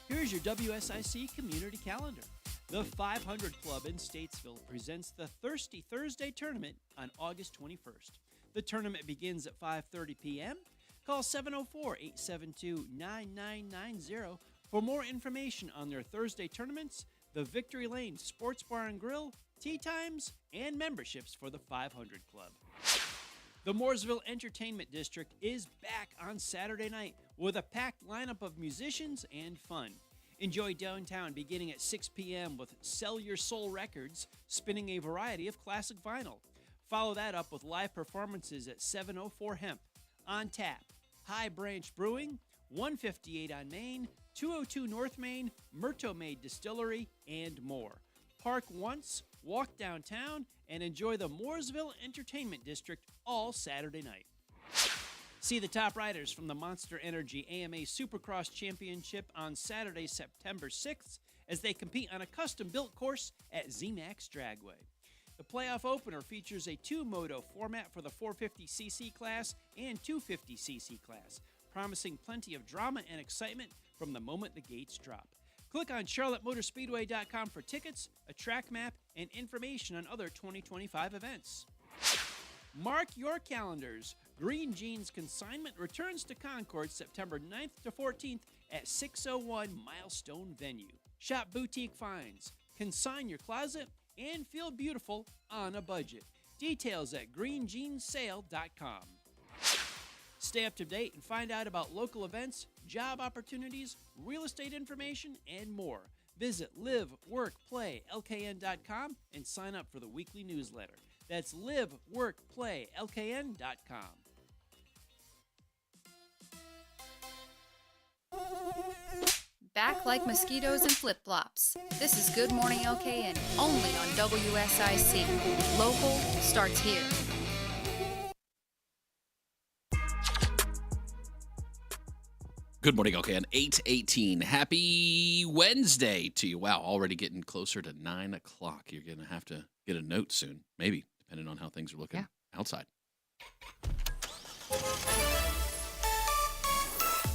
Here's your WSIC community calendar. The 500 Club in Statesville presents the Thirsty Thursday tournament on August 21st. The tournament begins at 5:30 p.m. Call 704-872-9990 for more information on their Thursday tournaments, the Victory Lane Sports Bar and Grill, tea times, and memberships for the 500 Club. The Mooresville Entertainment District is back on Saturday night with a packed lineup of musicians and fun. Enjoy downtown beginning at 6 p.m. with Sell Your Soul Records spinning a variety of classic vinyl. Follow that up with live performances at 704 Hemp, On Tap, High Branch Brewing, 158 on Main, 202 North Main, Myrto Maid Distillery, and more. Park once, walk downtown, and enjoy the Mooresville Entertainment District all Saturday night. See the top riders from the Monster Energy AMA Supercross Championship on Saturday, September 6th, as they compete on a custom-built course at ZMAX Dragway. The playoff opener features a two-moto format for the 450cc class and 250cc class, promising plenty of drama and excitement from the moment the gates drop. Click on charlottemotorspeedway.com for tickets, a track map, and information on other 2025 events. Mark your calendars. Green Jeans Consignment returns to Concord September 9th to 14th at 601 Milestone Venue. Shop boutique finds, consign your closet, and feel beautiful on a budget. Details at greenjeanssale.com. Stay up to date and find out about local events, job opportunities, real estate information, and more. Visit liveworkplaylkn.com and sign up for the weekly newsletter. That's liveworkplaylkn.com. Back like mosquitoes and flip-flops. This is Good Morning LKN, only on WSIC. Local starts here. Good morning, okay, on 8:18. Happy Wednesday to you. Wow, already getting closer to 9 o'clock. You're going to have to get a note soon, maybe, depending on how things are looking outside.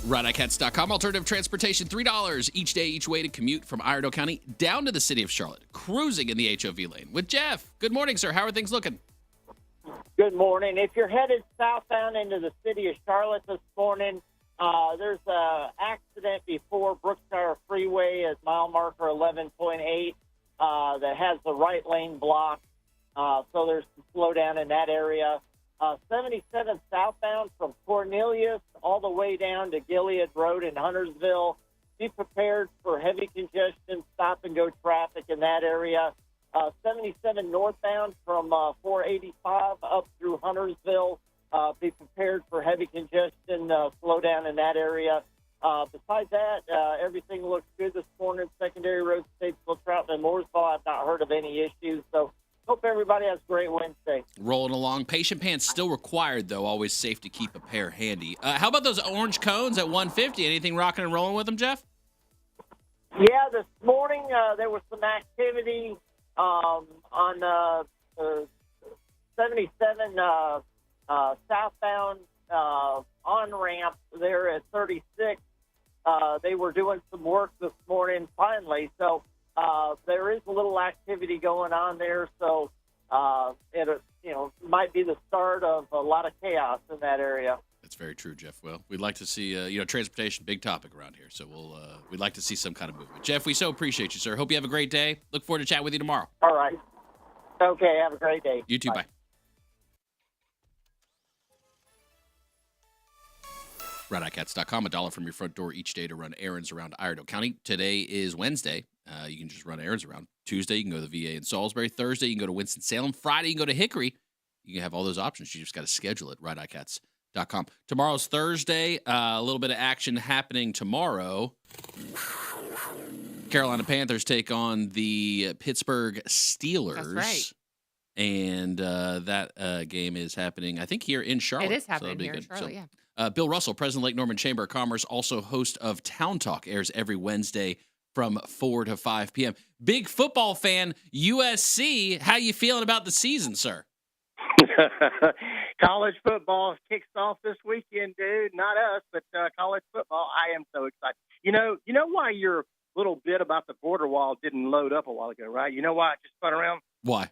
RideICATS.com. Alternative transportation, $3 each day, each way to commute from Iredell County down to the city of Charlotte. Cruising in the HOV lane with Jeff. Good morning, sir. How are things looking? Good morning. If you're headed southbound into the city of Charlotte this morning, there's an accident before Brookshire Freeway at mile marker 11.8 that has the right lane blocked. So there's some slowdown in that area. 77 southbound from Cornelius all the way down to Gilead Road in Huntersville. Be prepared for heavy congestion, stop-and-go traffic in that area. 77 northbound from 485 up through Huntersville. Be prepared for heavy congestion, slowdown in that area. Besides that, everything looks good this morning. Secondary road, Statesville, Troutman, and Mooresville. I've not heard of any issues. So hope everybody has a great Wednesday. Rolling along. Patient pants still required, though. Always safe to keep a pair handy. How about those orange cones at 150? Anything rocking and rolling with them, Jeff? Yeah, this morning there was some activity on 77 southbound on-ramp there at 36. They were doing some work this morning finally, so there is a little activity going on there, so it might be the start of a lot of chaos in that area. That's very true, Jeff. Well, we'd like to see, transportation, big topic around here, so we'd like to see some kind of movement. Jeff, we so appreciate you, sir. Hope you have a great day. Look forward to chatting with you tomorrow. All right. Okay, have a great day. You too, bye. RideICATS.com, $1 from your front door each day to run errands around Iredell County. Today is Wednesday. You can just run errands around. Tuesday, you can go to the VA in Salisbury. Thursday, you can go to Winston-Salem. Friday, you can go to Hickory. You can have all those options. You just got to schedule it, RideICATS.com. Tomorrow's Thursday. A little bit of action happening tomorrow. Carolina Panthers take on the Pittsburgh Steelers. That's right. And that game is happening, I think, here in Charlotte. It is happening so here in Charlotte, yeah. Bill Russell, President of Lake Norman Chamber of Commerce, also host of Town Talk, airs every Wednesday from 4 to 5 p.m. Big football fan, USC. How you feeling about the season, sir? College football kicks off this weekend, dude. Not us, but college football. I am so excited. You know why your little bit about the border wall didn't load up a while ago, right? You know why it just spun around? Why?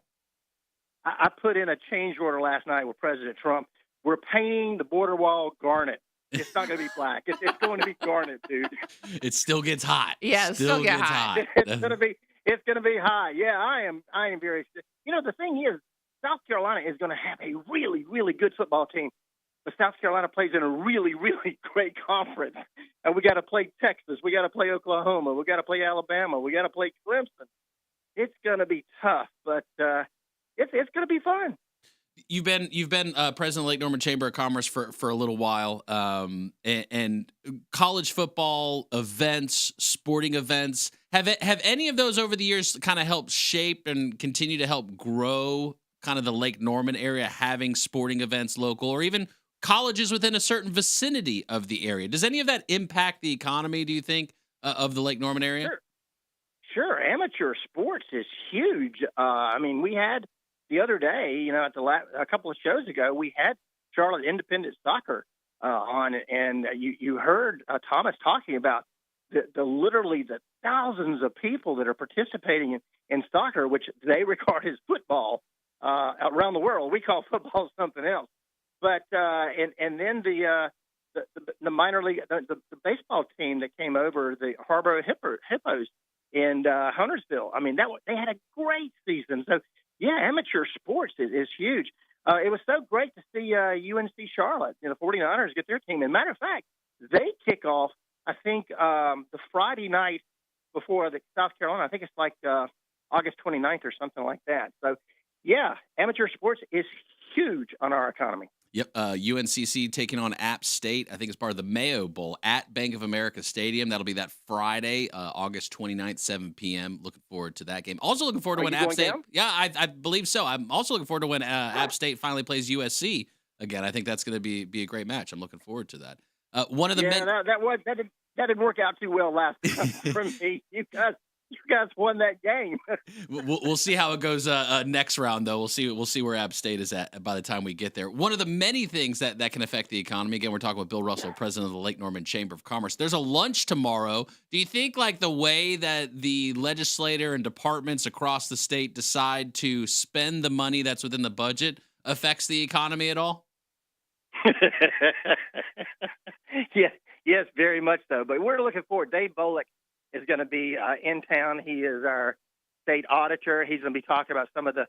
I put in a change order last night with President Trump. We're painting the border wall garnet. It's not going to be black. It's going to be garnet, dude. It still gets hot. Yeah, still gets hot. It's going to be hot. Yeah, I am very excited. You know, the thing is, South Carolina is going to have a really, really good football team. But South Carolina plays in a really, really great conference. And we got to play Texas. We got to play Oklahoma. We got to play Alabama. We got to play Clemson. It's going to be tough, but it's going to be fun. You've been president of Lake Norman Chamber of Commerce for a little while, and college football events, sporting events, have any of those over the years kind of helped shape and continue to help grow kind of the Lake Norman area, having sporting events local, or even colleges within a certain vicinity of the area? Does any of that impact the economy, do you think, of the Lake Norman area? Sure. Amateur sports is huge. I mean, we had the other day, a couple of shows ago, we had Charlotte Independent Soccer on, and you heard Thomas talking about literally the thousands of people that are participating in soccer, which they regard as football around the world. We call football something else. But and then the minor league, the baseball team that came over, the Harbor Hippos in Huntersville. I mean, they had a great season. So. Yeah, amateur sports is huge. it was so great to see UNC Charlotte, the 49ers, get their team. And matter of fact, they kick off, I think, the Friday night before the South Carolina. I think it's like August 29th or something like that. So, yeah, amateur sports is huge on our economy. Yep. UNCC taking on App State. I think it's part of the Mayo Bowl at Bank of America Stadium. That'll be that Friday, August 29th, 7 p.m. Looking forward to that game. Also looking forward to when App State. Down? Yeah, I believe so. I'm also looking forward to when App State finally plays USC again. I think that's going to be a great match. I'm looking forward to that. One of the that didn't work out too well last time for me. You guys won that game. We'll see how it goes next round, though. We'll see where App State is at by the time we get there. One of the many things that can affect the economy. Again, we're talking with Bill Russell, president of the Lake Norman Chamber of Commerce. There's a lunch tomorrow. Do you think like the way that the legislator and departments across the state decide to spend the money that's within the budget affects the economy at all? Yes, very much so. But we're looking forward. Dave Bolick is going to be in town. He is our state auditor. He's going to be talking about some of the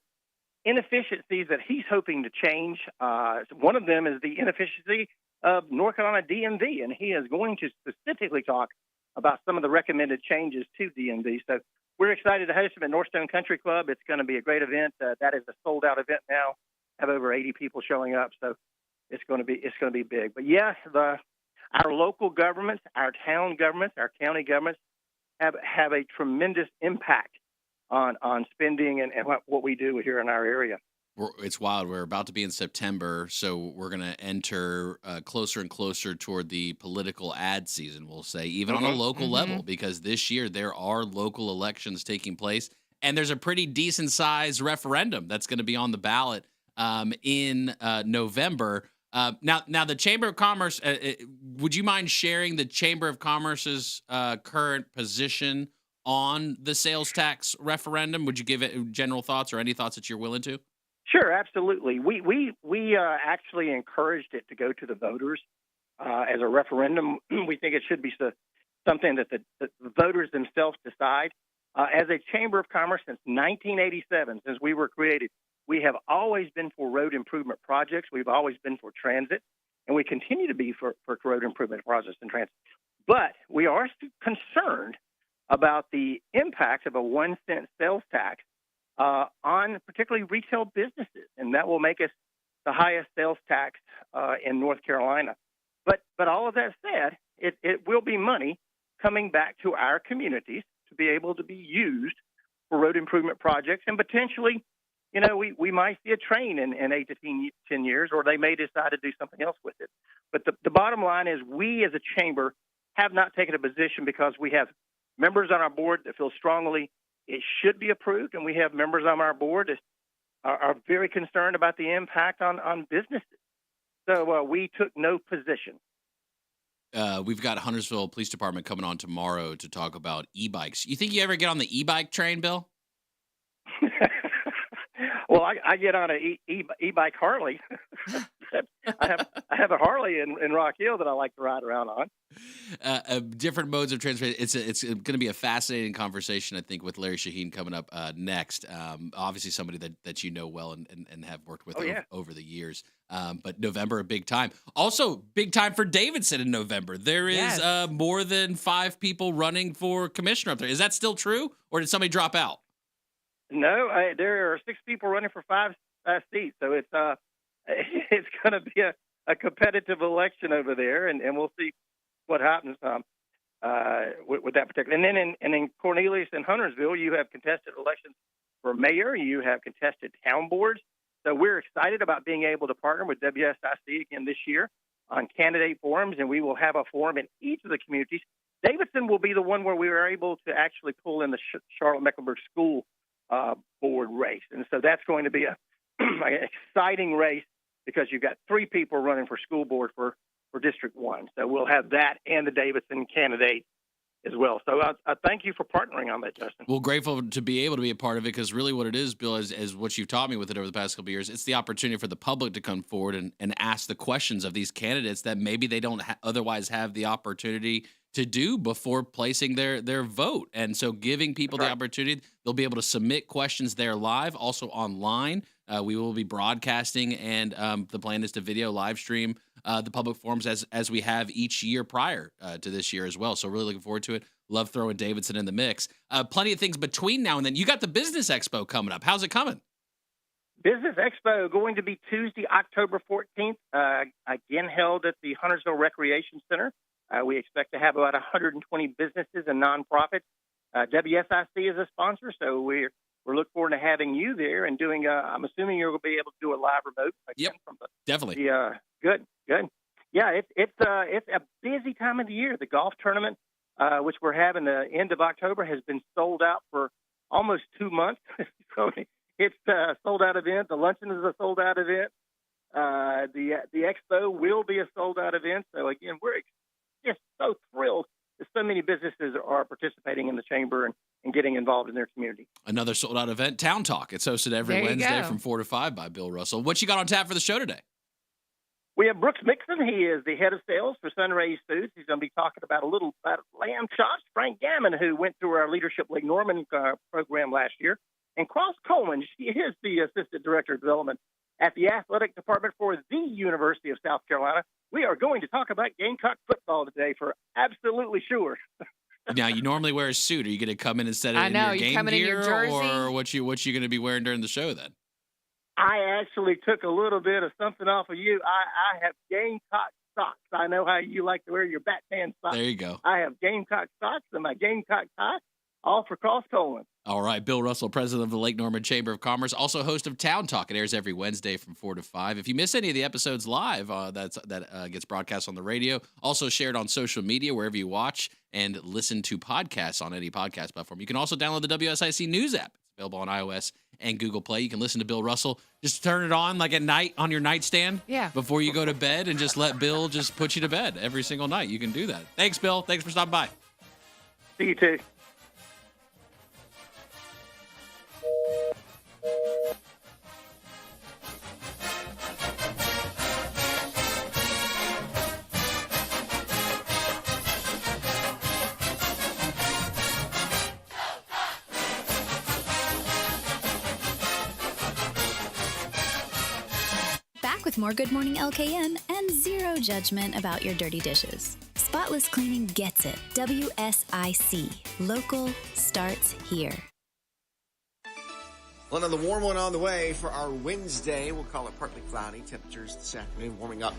inefficiencies that he's hoping to change. One of them is the inefficiency of North Carolina DMV, and he is going to specifically talk about some of the recommended changes to DMV. So we're excited to host him at Northstone Country Club. It's going to be a great event. That is a sold-out event now. Have over 80 people showing up, so it's going to be big. But yeah, our local governments, our town governments, our county governments have a tremendous impact on spending and what we do here in our area. It's wild. We're about to be in September, so we're going to enter closer and closer toward the political ad season, we'll say, even on a local level, because this year there are local elections taking place, and there's a pretty decent-sized referendum that's going to be on the ballot in November. Now, the Chamber of Commerce, would you mind sharing the Chamber of Commerce's current position on the sales tax referendum? Would you give it general thoughts or any thoughts that you're willing to? Sure, absolutely. We actually encouraged it to go to the voters as a referendum. We think it should be something that the voters themselves decide. As a Chamber of Commerce since 1987, since we were created, we have always been for road improvement projects. We've always been for transit, and we continue to be for road improvement projects and transit. But we are concerned about the impact of a 1-cent sales tax on particularly retail businesses, and that will make us the highest sales tax in North Carolina. But all of that said, it will be money coming back to our communities to be able to be used for road improvement projects, and potentially, we might see a train in 8 to 10 years, or they may decide to do something else with it. But the bottom line is we as a chamber have not taken a position because we have members on our board that feel strongly it should be approved, and we have members on our board that are very concerned about the impact on businesses. So we took no position. We've got Huntersville Police Department coming on tomorrow to talk about e-bikes. You think you ever get on the e-bike train, Bill? Well, I get on an e-bike Harley. I have a Harley in Rock Hill that I like to ride around on. Different modes of transportation. It's going to be a fascinating conversation, I think, with Larry Shaheen coming up next. Obviously, somebody that you know well and have worked with over the years. But November, a big time. Also, big time for Davidson in November. There is more than 5 people running for commissioner up there. Is that still true, or did somebody drop out? No, there are 6 people running for 5 seats, so it's going to be a competitive election over there, and we'll see what happens with that particular. And then in Cornelius and Huntersville, you have contested elections for mayor. You have contested town boards. So we're excited about being able to partner with WSIC again this year on candidate forums, and we will have a forum in each of the communities. Davidson will be the one where we are able to actually pull in the Charlotte-Mecklenburg School board race. And so that's going to be an exciting race because you've got 3 people running for school board for District 1. So we'll have that and the Davidson candidate as well. So I thank you for partnering on that, Justin. Well, grateful to be able to be a part of it because really what it is, Bill, is what you've taught me with it over the past couple of years. It's the opportunity for the public to come forward and ask the questions of these candidates that maybe they don't otherwise have the opportunity to do before placing their vote. And so giving people the opportunity, they'll be able to submit questions there live, also online. We will be broadcasting, and the plan is to video live stream the public forums as we have each year prior to this year as well. So really looking forward to it. Love throwing Davidson in the mix. Plenty of things between now and then. You got the Business Expo coming up. How's it coming? Business Expo going to be Tuesday, October 14th, again held at the Huntersville Recreation Center. We expect to have about 120 businesses and nonprofits. WSIC is a sponsor, so we're looking forward to having you there and doing. I'm assuming you're going to be able to do a live remote. Yep, definitely. Good. Yeah, it's a busy time of the year. The golf tournament, which we're having the end of October, has been sold out for almost 2 months. So it's a sold out event. The luncheon is a sold out event. The expo will be a sold out event. So again, we're just so thrilled that so many businesses are participating in the chamber and getting involved in their community. Another sold out event, Town Talk. It's hosted every Wednesday from 4 to 5 by Bill Russell. What you got on tap for the show today? We have Brooks Mixon. He is the head of sales for Sunrays Foods. He's going to be talking about lamb chops. Frank Gammon, who went through our Leadership Lake Norman program last year. And Cross Coleman, she is the assistant director of development at the athletic department for the University of South Carolina. We are going to talk about Gamecock football today for absolutely sure. Now, you normally wear a suit. Are you going to come in instead of in your game gear, or what you going to be wearing during the show then? I actually took a little bit of something off of you. I have Gamecock socks. I know how you like to wear your Batman socks. There you go. I have Gamecock socks and my Gamecock tie, all for Cross Coleman. All right. Bill Russell, president of the Lake Norman Chamber of Commerce, also host of Town Talk. It airs every Wednesday from 4 to 5. If you miss any of the episodes live, that gets broadcast on the radio, also shared on social media, wherever you watch and listen to podcasts on any podcast platform. You can also download the WSIC News app. It's available on iOS and Google Play. You can listen to Bill Russell. Just turn it on like at night on your nightstand before you go to bed and just let Bill just put you to bed every single night. You can do that. Thanks, Bill. Thanks for stopping by. See you too. Back with more Good Morning LKN and zero judgment about your dirty dishes. Spotless cleaning gets it. WSIC. Local starts here. Well, another warm one on the way for our Wednesday. We'll call it partly cloudy. Temperatures this afternoon warming up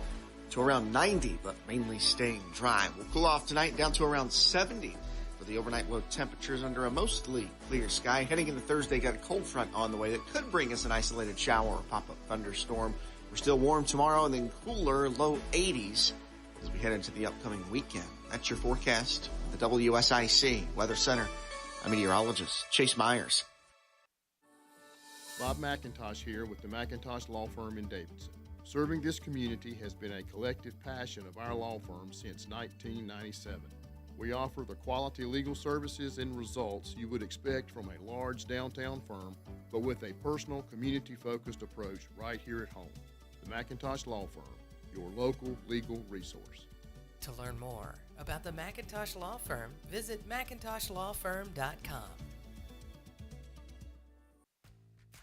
to around 90, but mainly staying dry. We'll cool off tonight down to around 70 for the overnight low temperatures under a mostly clear sky. Heading into Thursday, got a cold front on the way that could bring us an isolated shower or pop-up thunderstorm. We're still warm tomorrow and then cooler, low 80s as we head into the upcoming weekend. That's your forecast. The WSIC Weather Center. I'm meteorologist Chase Myers. Bob McIntosh here with the McIntosh Law Firm in Davidson. Serving this community has been a collective passion of our law firm since 1997. We offer the quality legal services and results you would expect from a large downtown firm, but with a personal, community-focused approach right here at home. The McIntosh Law Firm, your local legal resource. To learn more about the McIntosh Law Firm, visit McIntoshLawFirm.com.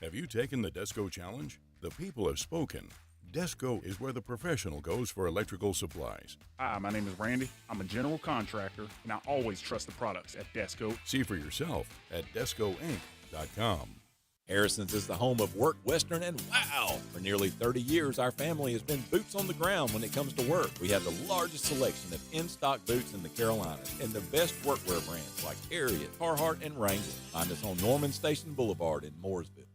Have you taken the Desco Challenge? The people have spoken. Desco is where the professional goes for electrical supplies. Hi, my name is Randy. I'm a general contractor, and I always trust the products at Desco. See for yourself at DescoInc.com. Harrison's is the home of Work Western, and wow! For nearly 30 years, our family has been boots on the ground when it comes to work. We have the largest selection of in-stock boots in the Carolinas and the best workwear brands like Harriet, Carhartt, and Wrangler. Find us on Norman Station Boulevard in Mooresville.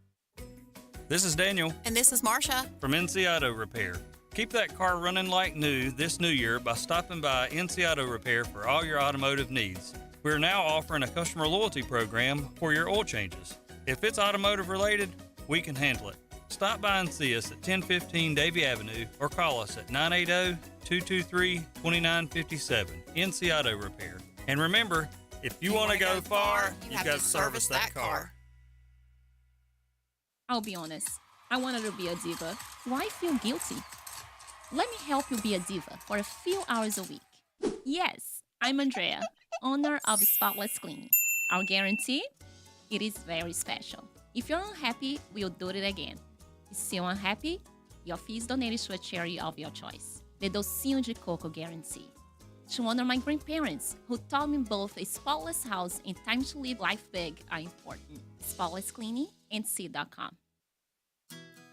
This is Daniel. And this is Marsha. From NC Auto Repair. Keep that car running like new this new year by stopping by NC Auto Repair for all your automotive needs. We're now offering a customer loyalty program for your oil changes. If it's automotive related, we can handle it. Stop by and see us at 1015 Davie Avenue or call us at 980-223-2957. NC Auto Repair. And remember, if you want to go far, you've got to service that car. I'll be honest, I wanted to be a diva. Why feel guilty? Let me help you be a diva for a few hours a week. Yes, I'm Andrea, owner of Spotless Cleaning. Our guarantee? It is very special. If you're unhappy, we'll do it again. Still unhappy? Your fees donated to a charity of your choice. The Docinho de Coco Guarantee. To honor my grandparents, who taught me both a spotless house and time to live life big are important. Spotless Cleaning and Seed.com.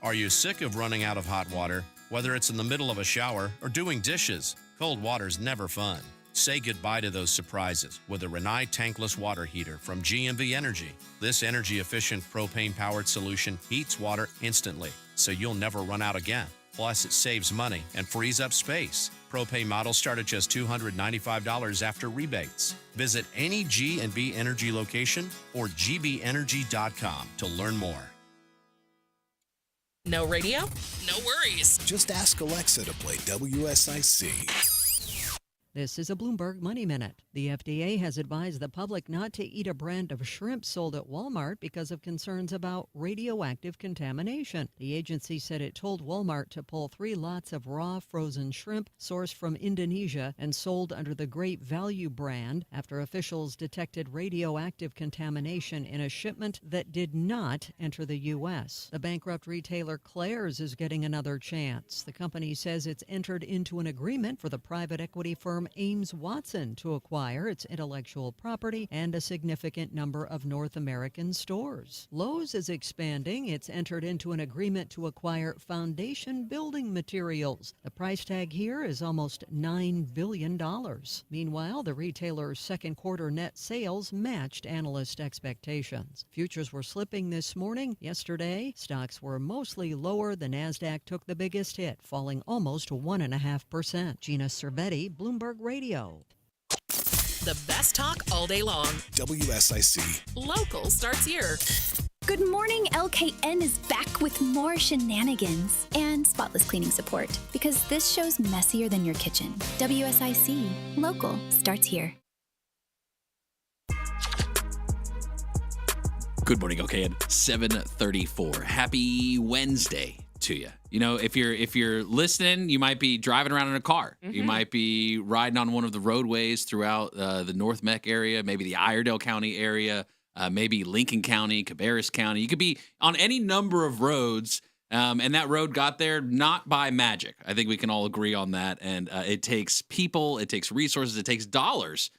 Are you sick of running out of hot water? Whether it's in the middle of a shower or doing dishes, cold water's never fun. Say goodbye to those surprises with a Rinnai tankless water heater from GMV Energy. This energy-efficient propane-powered solution heats water instantly, so you'll never run out again. Plus, it saves money and frees up space. Propane models start at just $295 after rebates. Visit any G&B Energy location or gbenergy.com to learn more. No radio? No worries. Just ask Alexa to play WSIC. This is a Bloomberg Money Minute. The FDA has advised the public not to eat a brand of shrimp sold at Walmart because of concerns about radioactive contamination. The agency said it told Walmart to pull 3 lots of raw frozen shrimp sourced from Indonesia and sold under the Great Value brand after officials detected radioactive contamination in a shipment that did not enter the U.S. The bankrupt retailer Claire's is getting another chance. The company says it's entered into an agreement for the private equity firm Ames Watson to acquire its intellectual property and a significant number of North American stores. Lowe's is expanding. It's entered into an agreement to acquire foundation building materials. The price tag here is almost $9 billion. Meanwhile, the retailer's second quarter net sales matched analyst expectations. Futures were slipping this morning. Yesterday, stocks were mostly lower. The NASDAQ took the biggest hit, falling almost 1.5%. Gina Cervetti, Bloomberg Radio. The best talk all day long. WSIC. Local starts here. Good morning, LKN is back with more shenanigans and spotless cleaning support because this show's messier than your kitchen. WSIC. Local starts here. Good morning, okay, at 7:34. Happy Wednesday to you. You know, if you're listening, you might be driving around in a car. Mm-hmm. You might be riding on one of the roadways throughout the North Mech area, maybe the Iredell County area, maybe Lincoln County, Cabarrus County. You could be on any number of roads, and that road got there not by magic. I think we can all agree on that. And it takes people, it takes resources, it takes dollars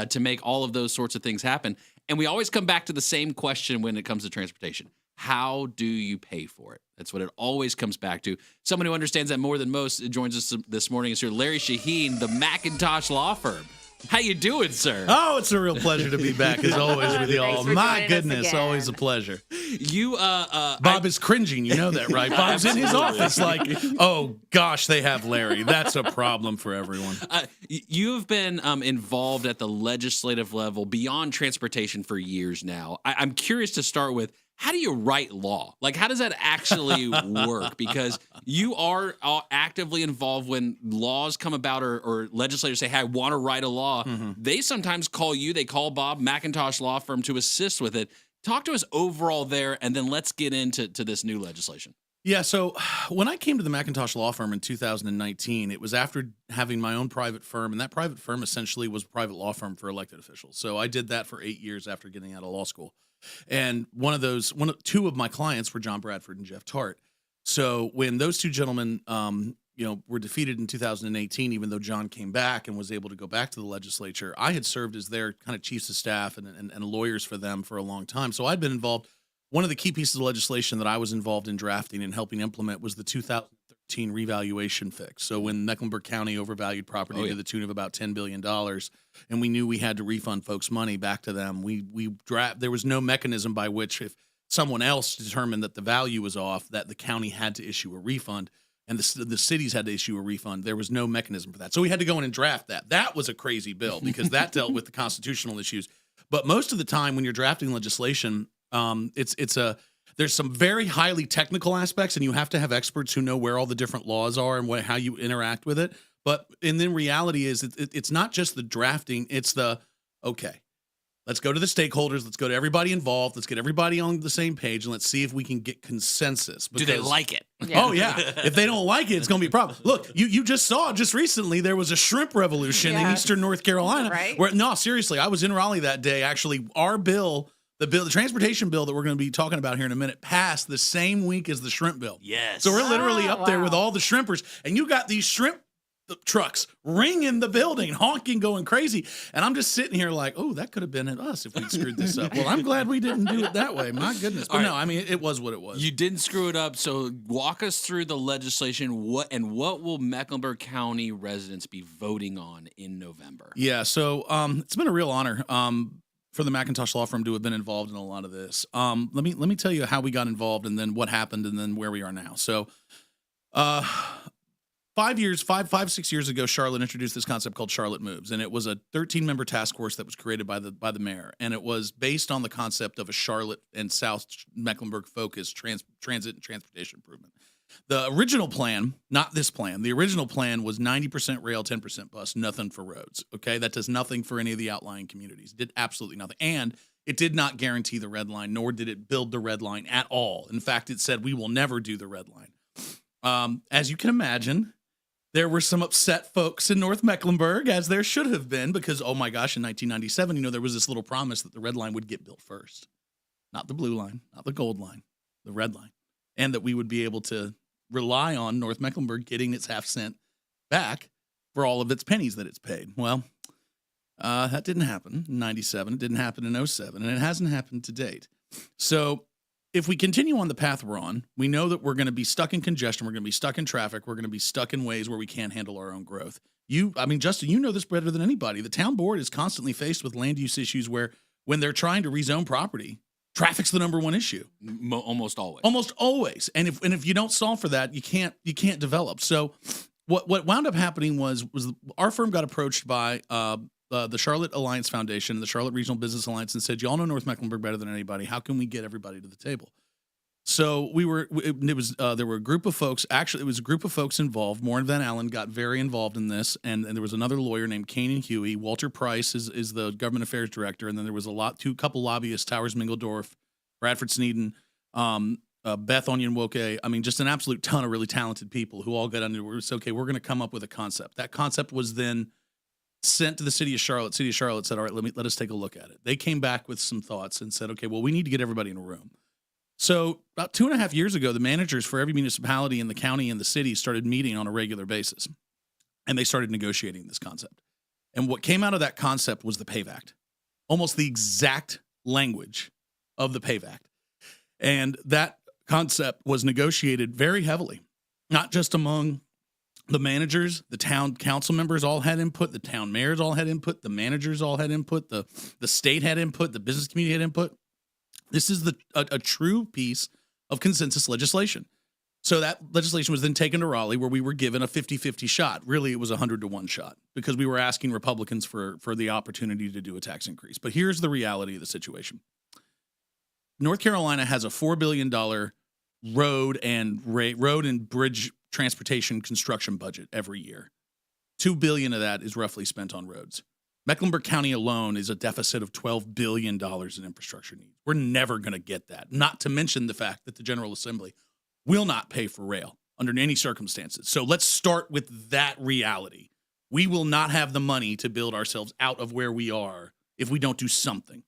to make all of those sorts of things happen. And we always come back to the same question when it comes to transportation. How do you pay for it? That's what it always comes back to. Someone who understands that more than most joins us this morning is here, Larry Shaheen, the McIntosh Law Firm. How you doing, sir? Oh, it's a real pleasure to be back as always with you all. My goodness, again. always a pleasure. You, Bob is cringing, you know that, right? Bob's in his office like, oh gosh, they have Larry. That's a problem for everyone. You have been involved at the legislative level beyond transportation for years now. I'm curious to start with, how do you write law? Like, how does that actually work? Because you are actively involved when laws come about or legislators say, hey, I want to write a law. Mm-hmm. They sometimes call you, they call Bob, McIntosh Law Firm, to assist with it. Talk to us overall there, and then let's get into this new legislation. Yeah, so when I came to the McIntosh Law Firm in 2019, it was after having my own private firm, and that private firm essentially was a private law firm for elected officials. So I did that for 8 years after getting out of law school. And two of my clients were John Bradford and Jeff Tart. So when those two gentlemen, were defeated in 2018, even though John came back and was able to go back to the legislature, I had served as their kind of chiefs of staff and lawyers for them for a long time. So I'd been involved. One of the key pieces of legislation that I was involved in drafting and helping implement was the 2013 revaluation fix. So when Mecklenburg County overvalued property to the tune of about $10 billion, and we knew we had to refund folks money back to them, there was no mechanism by which, if someone else determined that the value was off, that the county had to issue a refund, and the cities had to issue a refund. There was no mechanism for that. So we had to go in and draft that. That was a crazy bill because that dealt with the constitutional issues. But most of the time when you're drafting legislation, there's some very highly technical aspects, and you have to have experts who know where all the different laws are and how you interact with it. And then reality is it's not just the drafting, it's okay, let's go to the stakeholders, let's go to everybody involved, let's get everybody on the same page, and let's see if we can get consensus. Do they like it? Oh, yeah. If they don't like it, it's going to be a problem. Look, you just saw just recently there was a shrimp revolution in eastern North Carolina. Right. No, seriously, I was in Raleigh that day. Actually, our bill The transportation bill that we're going to be talking about here in a minute passed the same week as the shrimp bill. Yes. So we're literally up there with all the shrimpers, and you got these shrimp trucks ringing the building, honking, going crazy. And I'm just sitting here like, oh, that could have been at us if we'd screwed this up. Well, I'm glad we didn't do it that way. My goodness. But no, I mean, it was what it was. You didn't screw it up. So walk us through the legislation. What will Mecklenburg County residents be voting on in November? Yeah. So it's been a real honor for the McIntosh Law Firm to have been involved in a lot of this. Let me tell you how we got involved and then what happened and then where we are now. So 6 years ago, Charlotte introduced this concept called Charlotte Moves, and it was a 13-member task force that was created by the mayor, and it was based on the concept of a Charlotte and South Mecklenburg focused transit and transportation improvement. The original plan, not this plan, the original plan was 90% rail, 10% bus, nothing for roads. Okay, that does nothing for any of the outlying communities. It did absolutely nothing, and it did not guarantee the red line, nor did it build the red line at all. In fact, it said we will never do the red line. As you can imagine, there were some upset folks in North Mecklenburg, as there should have been, because, oh my gosh, in 1997, there was this little promise that the red line would get built first. Not the blue line, not the gold line, the red line. And that we would be able to rely on North Mecklenburg getting its half cent back for all of its pennies that it's paid. Well, that didn't happen in 97. It didn't happen in 07, and it hasn't happened to date. So if we continue on the path we're on, we know that we're going to be stuck in congestion. We're going to be stuck in traffic. We're going to be stuck in ways where we can't handle our own growth. Justin, you know this better than anybody. The town board is constantly faced with land use issues where when they're trying to rezone property, traffic's the number one issue. Almost always. Almost always. And if you don't solve for that, you can't develop. So what wound up happening was our firm got approached by the Charlotte Alliance Foundation, the Charlotte Regional Business Alliance, and said, "Y'all know North Mecklenburg better than anybody. How can we get everybody to the table?" So there were a group of folks. Actually, it was a group of folks involved. Warren Van Allen got very involved in this, and there was another lawyer named Kane and Huey. Walter Price is the government affairs director, and then there was a couple lobbyists: Towers Mingledorf, Bradford Sneeden, Beth Onyenwoke. I mean, just an absolute ton of really talented people who all got under. It's okay. We're going to come up with a concept. That concept was then sent to the city of Charlotte. City of Charlotte said, all right, let us take a look at it. They came back with some thoughts and said, okay, well, we need to get everybody in a room. So about 2.5 years ago, the managers for every municipality in the county and the city started meeting on a regular basis, and they started negotiating this concept. And what came out of that concept was the PAVE Act, almost the exact language of the PAVE Act. And that concept was negotiated very heavily, not just among the managers, the town council members all had input, the town mayors all had input, the managers all had input, the state had input, the business community had input. This is a true piece of consensus legislation. So that legislation was then taken to Raleigh, where we were given a 50-50 shot. Really, it was a 100-to-1 shot because we were asking Republicans for the opportunity to do a tax increase. But here's the reality of the situation. North Carolina has a $4 billion road and bridge transportation construction budget every year. $2 billion of that is roughly spent on roads. Mecklenburg County alone is a deficit of $12 billion in infrastructure needs. We're never going to get that, not to mention the fact that the General Assembly will not pay for rail under any circumstances. So let's start with that reality. We will not have the money to build ourselves out of where we are if we don't do something.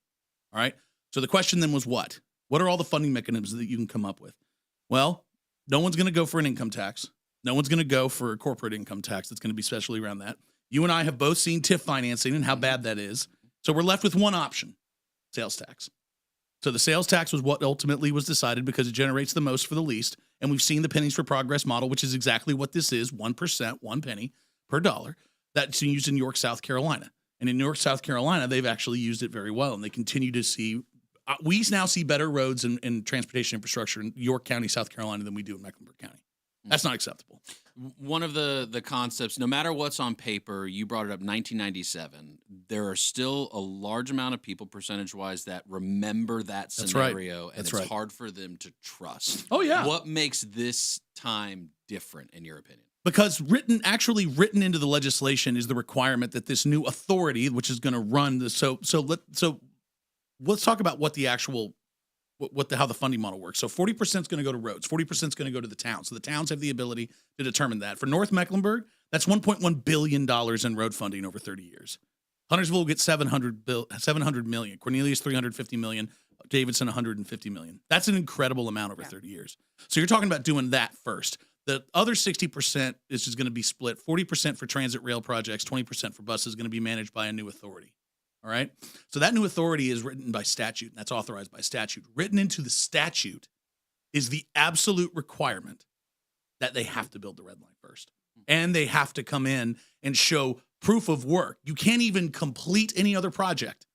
All right? So the question then was what? What are all the funding mechanisms that you can come up with? Well, no one's going to go for an income tax. No one's going to go for a corporate income tax that's going to be specially around that. You and I have both seen TIF financing and how bad that is. So we're left with one option, sales tax. So the sales tax was what ultimately was decided because it generates the most for the least. And we've seen the pennies for progress model, which is exactly what this is, 1%, 1 penny per dollar. That's used in York, South Carolina. And in York, South Carolina, they've actually used it very well. And they continue to see, we now see better roads and transportation infrastructure in York County, South Carolina than we do in Mecklenburg County. That's not acceptable. One of the concepts, no matter what's on paper, you brought it up, 1997, there are still a large amount of people, percentage-wise, that remember that scenario, and it's hard for them to trust. Oh, yeah. What makes this time different, in your opinion? Because actually written into the legislation is the requirement that this new authority, which is going to run the so let's talk about what the actual how the funding model works. So 40% is going to go to roads, 40% is going to go to the towns. So the towns have the ability to determine that. For North Mecklenburg, that's $1.1 billion in road funding over 30 years. Huntersville will get $700 million. Cornelius, $350 million. Davidson $150 million. That's an incredible amount over 30 years. So you're talking about doing that first. The other 60% is just going to be split. 40% for transit rail projects, 20% for buses, going to be managed by a new authority. All right. So that new authority is written by statute, and that's authorized by statute. Written into the statute is the absolute requirement that they have to build the red line first. And they have to come in and show proof of work. You can't even complete any other project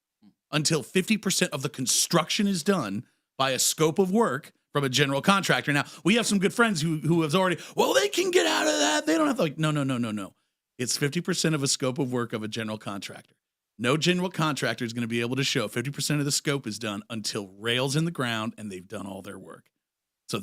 until 50% of the construction is done by a scope of work from a general contractor. Now, we have some good friends who have already, well, they can get out of that. They don't have to, like, no. It's 50% of a scope of work of a general contractor. No general contractor is going to be able to show 50% of the scope is done until rail's in the ground and they've done all their work. So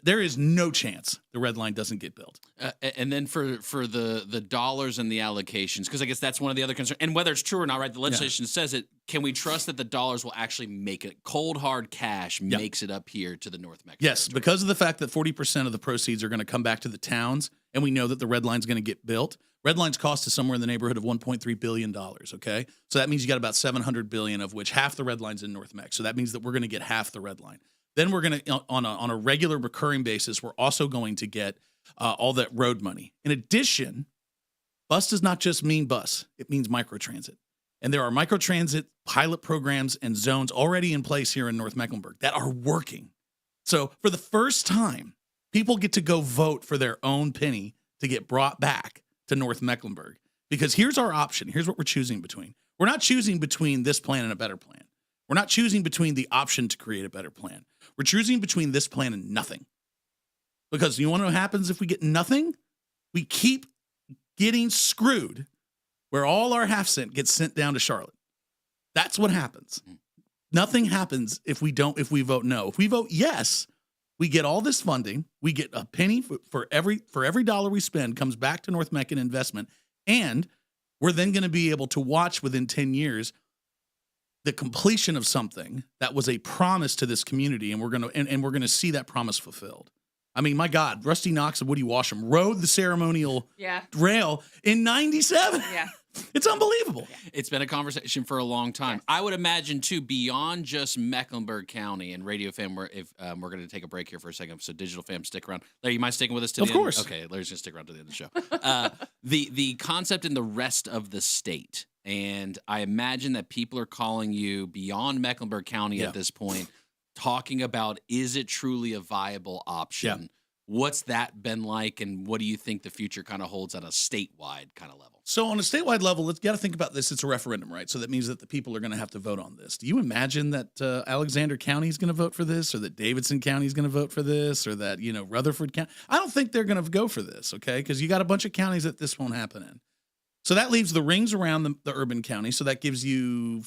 there is no chance the red line doesn't get built. And then for the dollars and the allocations, because I guess that's one of the other concerns. And whether it's true or not, right? The legislation says it. Can we trust that the dollars will actually make it? Cold hard cash makes it up here to the North Mexico. Yes, because of the fact that 40% of the proceeds are going to come back to the towns, and we know that the red line's going to get built. Red line's cost is somewhere in the neighborhood of $1.3 billion. Okay, so that means you got about $700 billion, of which half the red line's in North Mex. So that means that we're going to get half the red line. Then we're going to, on a regular recurring basis, we're also going to get all that road money. In addition, bus does not just mean bus. It means microtransit. And there are microtransit pilot programs and zones already in place here in North Mecklenburg that are working. So for the first time, people get to go vote for their own penny to get brought back to North Mecklenburg. Because here's our option. Here's what we're choosing between. We're not choosing between this plan and a better plan. We're not choosing between the option to create a better plan. We're choosing between this plan and nothing. Because you want to know what happens if we get nothing? We keep getting screwed where all our half cent gets sent down to Charlotte. That's what happens. Nothing happens if we vote no. If we vote yes, we get all this funding. We get a penny for every dollar we spend comes back to North Meccan investment. And we're then going to be able to watch within 10 years the completion of something that was a promise to this community, and we're going to see that promise fulfilled. I mean, my God, Rusty Knox and Woody Washam rode the ceremonial rail in '97. Yeah. It's unbelievable. Yeah. It's been a conversation for a long time. Yes. I would imagine, too, beyond just Mecklenburg County and Radio Fam, we're going to take a break here for a second. So Digital Fam, stick around. Larry, you mind sticking with us to the end? Of course. Okay, Larry's going to stick around to the end of the show. The concept in the rest of the state, and I imagine that people are calling you beyond Mecklenburg County at this point, talking about, is it truly a viable option? Yeah. What's that been like, and what do you think the future kind of holds at a statewide kind of level? So on a statewide level, let's got to think about this. It's a referendum, right? So that means that the people are going to have to vote on this. Do you imagine that Alexander County is going to vote for this, or that Davidson County is going to vote for this, or that, Rutherford County? I don't think they're going to go for this, okay? Because you got a bunch of counties that this won't happen in. So that leaves the rings around the urban county. So that gives you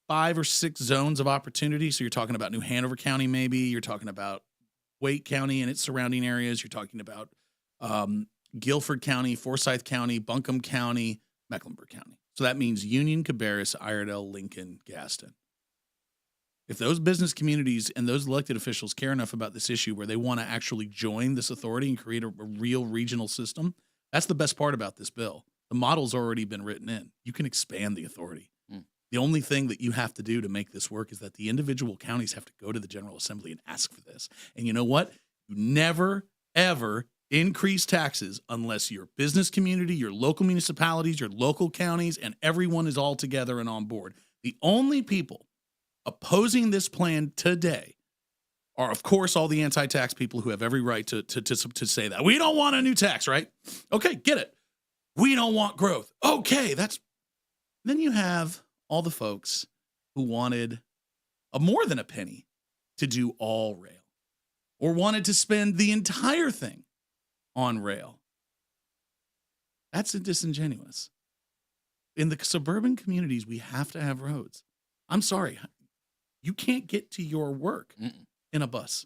5 or 6 zones of opportunity. So you're talking about New Hanover County, maybe. You're talking about Wake County and its surrounding areas. You're talking about Guilford County, Forsyth County, Buncombe County, Mecklenburg County. So that means Union, Cabarrus, Iredell, Lincoln, Gaston. If those business communities and those elected officials care enough about this issue where they want to actually join this authority and create a real regional system, that's the best part about this bill. The model's already been written in. You can expand the authority. The only thing that you have to do to make this work is that the individual counties have to go to the General Assembly and ask for this. And you know what? You never, ever increase taxes unless your business community, your local municipalities, your local counties, and everyone is all together and on board. The only people opposing this plan today are, of course, all the anti-tax people who have every right to say that. We don't want a new tax, right? Okay, get it. We don't want growth. Okay, then you have all the folks who wanted more than a penny to do all rail, or wanted to spend the entire thing on rail. That's disingenuous. In the suburban communities, we have to have roads. I'm sorry. You can't get to your work in a bus.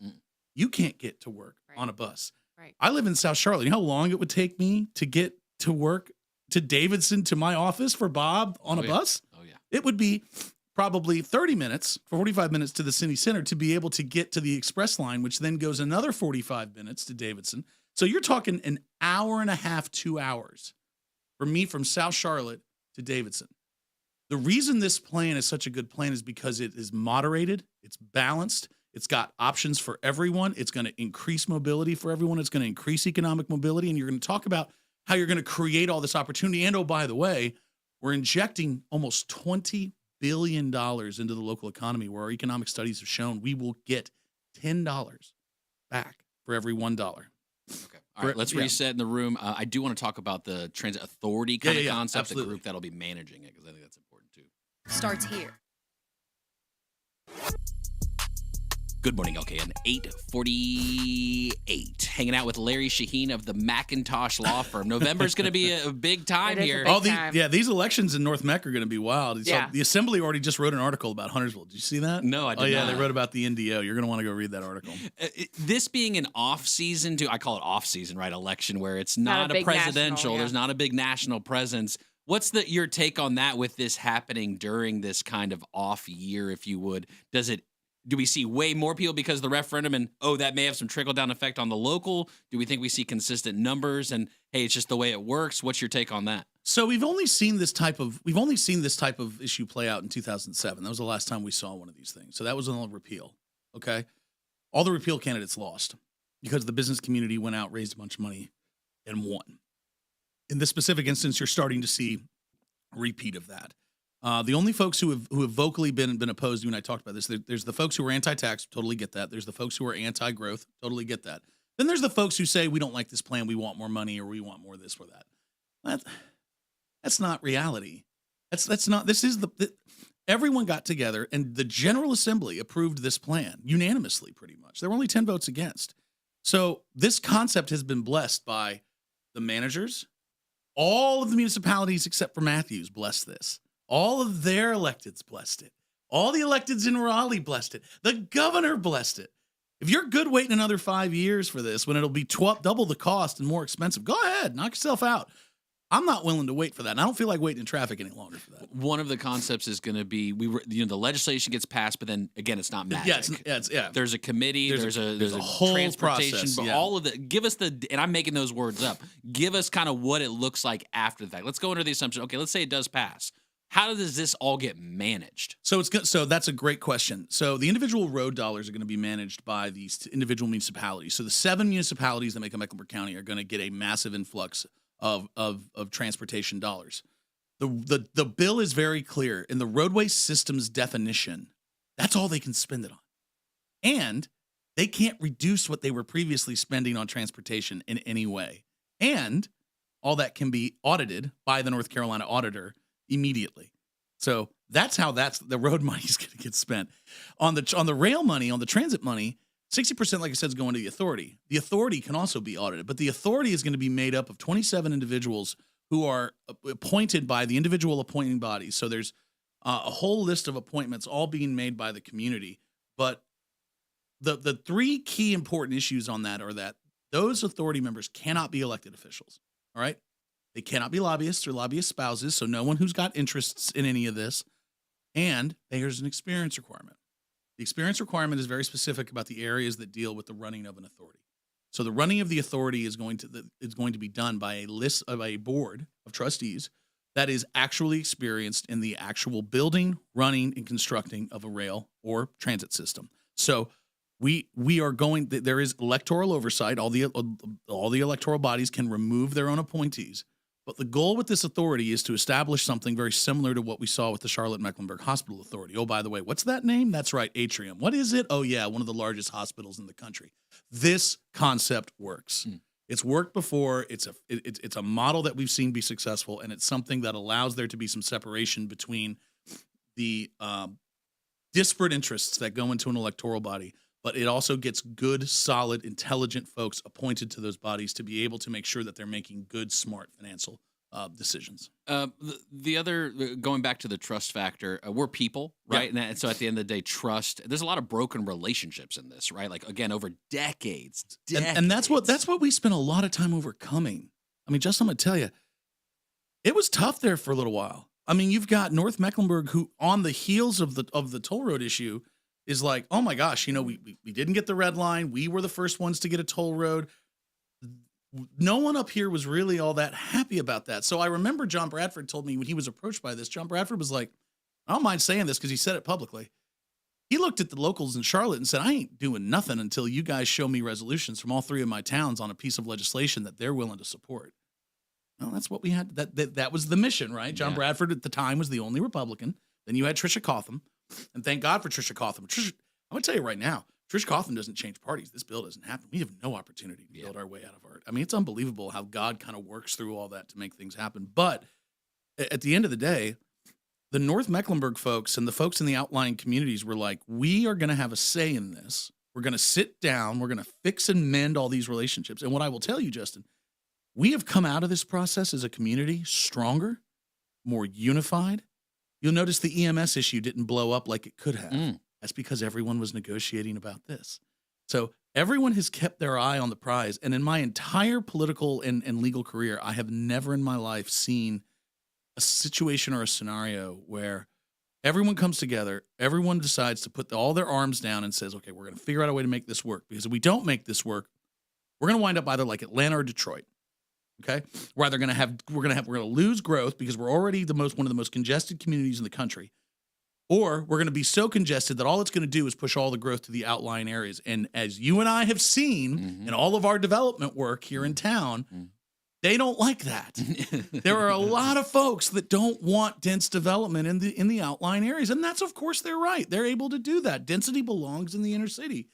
You can't get to work on a bus. Right. I live in South Charlotte. You know how long it would take me to get to work to Davidson to my office for Bob on a bus? Oh, yeah. It would be probably 30 minutes, 45 minutes to the city center to be able to get to the express line, which then goes another 45 minutes to Davidson. So you're talking an hour and a half, 2 hours for me from South Charlotte to Davidson. The reason this plan is such a good plan is because it is moderated, it's balanced, it's got options for everyone, it's going to increase mobility for everyone, it's going to increase economic mobility, and you're going to talk about how you're going to create all this opportunity. And oh, by the way, we're injecting almost $20 billion into the local economy, where our economic studies have shown we will get $10 back for every $1. Okay. All right, let's reset in the room. I do want to talk about the transit authority kind of concept, absolutely. the group that'll be managing it, because I think that's important too. Starts here. Good morning, LKN. 8:48. Hanging out with Larry Shaheen of the McIntosh Law Firm. November's going to be a big time here. These elections in North Mech are going to be wild. Yeah. So the Assembly already just wrote an article about Huntersville. Did you see that? No, I did not. not. They wrote about the NDO. You're going to want to go read that article. This being an off-season, I call it off-season, right, election, where it's not a big presidential, national, there's not a big national presence. What's your take on that with this happening during this kind of off year, if you would? Do we see way more people because of the referendum and, that may have some trickle-down effect on the local? Do we think we see consistent numbers and, hey, it's just the way it works? What's your take on that? So we've only seen this type of issue play out in 2007. That was the last time we saw one of these things. So that was on the repeal, okay? All the repeal candidates lost because the business community went out, raised a bunch of money, and won. In this specific instance, you're starting to see a repeat of that. The only folks who have vocally been opposed, you and I talked about this, there's the folks who are anti-tax, totally get that. There's the folks who are anti-growth, totally get that. Then there's the folks who say, we don't like this plan, we want more money, or we want more this or that. That's not reality. Everyone got together and the General Assembly approved this plan unanimously, pretty much. There were only 10 votes against. So this concept has been blessed by the managers. All of the municipalities except for Matthews blessed this. All of their electeds blessed it. All the electeds in Raleigh blessed it. The governor blessed it. If you're good waiting another 5 years for this, when it'll be double the cost and more expensive, go ahead, knock yourself out. I'm not willing to wait for that. And I don't feel like waiting in traffic any longer for that. One of the concepts is going to be the legislation gets passed, but then again, it's not magic. Yeah. There's a committee, there's a whole transportation, process, but all of it. Give us and I'm making those words up. Give us kind of what it looks like after the fact. Let's go under the assumption. Okay, let's say it does pass. How does this all get managed? So that's a great question. So the individual road dollars are going to be managed by these individual municipalities. So the 7 municipalities that make up Mecklenburg County are going to get a massive influx of transportation dollars. The bill is very clear in the roadway systems definition. That's all they can spend it on, and they can't reduce what they were previously spending on transportation in any way. And all that can be audited by the North Carolina auditor immediately. So that's how the road money is going to get spent. On the rail money, on the transit money, 60%, like I said, is going to the authority. The authority can also be audited, but the authority is going to be made up of 27 individuals who are appointed by the individual appointing bodies. So there's a whole list of appointments all being made by the community. But the 3 key important issues on that are that those authority members cannot be elected officials. All right? They cannot be lobbyists or lobbyist spouses, so no one who's got interests in any of this. And there's an experience requirement. The experience requirement is very specific about the areas that deal with the running of an authority. So the running of the authority is going to be done by a board of trustees that is actually experienced in the actual building, running, and constructing of a rail or transit system. So we are going. There is electoral oversight. All the electoral bodies can remove their own appointees. But the goal with this authority is to establish something very similar to what we saw with the Charlotte-Mecklenburg Hospital Authority. Oh, by the way, what's that name? That's right, Atrium. What is it? Oh, yeah, one of the largest hospitals in the country. This concept works. It's worked before. It's a model that we've seen be successful, and it's something that allows there to be some separation between the disparate interests that go into an electoral body, but it also gets good, solid, intelligent folks appointed to those bodies to be able to make sure that they're making good, smart financial decisions. The other, going back to the trust factor, we're people, right? Yeah. And so at the end of the day, trust, there's a lot of broken relationships in this, right? Like, again, over decades. And that's what we spent a lot of time overcoming. I mean, Justin, I'm going to tell you, it was tough there for a little while. I mean, you've got North Mecklenburg, who on the heels of the toll road issue is like, oh my gosh, we didn't get the red line. We were the first ones to get a toll road. No one up here was really all that happy about that. So I remember John Bradford told me when he was approached by this, John Bradford was like, I don't mind saying this because he said it publicly. He looked at the locals in Charlotte and said, I ain't doing nothing until you guys show me resolutions from all 3 of my towns on a piece of legislation that they're willing to support. Well, that's what we had. That was the mission, right? John Bradford at the time was the only Republican. Then you had Tricia Cotham. And thank God for Tricia Cotham. I'm going to tell you right now, Tricia Cotham doesn't change parties. This bill doesn't happen. We have no opportunity to build our way out of art. I mean, it's unbelievable how God kind of works through all that to make things happen. But at the end of the day, the North Mecklenburg folks and the folks in the outlying communities were like, we are going to have a say in this. We're going to sit down. We're going to fix and mend all these relationships. And what I will tell you, Justin, we have come out of this process as a community stronger, more unified. You'll notice the EMS issue didn't blow up like it could have. That's because everyone was negotiating about this. So everyone has kept their eye on the prize. And in my entire political and legal career, I have never in my life seen a situation or a scenario where everyone comes together, everyone decides to put all their arms down and says, okay, we're going to figure out a way to make this work. Because if we don't make this work, we're going to wind up either like Atlanta or Detroit. Okay, we're going to lose growth because we're already one of the most congested communities in the country, or we're going to be so congested that all it's going to do is push all the growth to the outlying areas. And as you and I have seen in all of our development work here in town, they don't like that. There are a lot of folks that don't want dense development in the outlying areas, and that's, of course, they're right. They're able to do that. Density belongs in the inner city.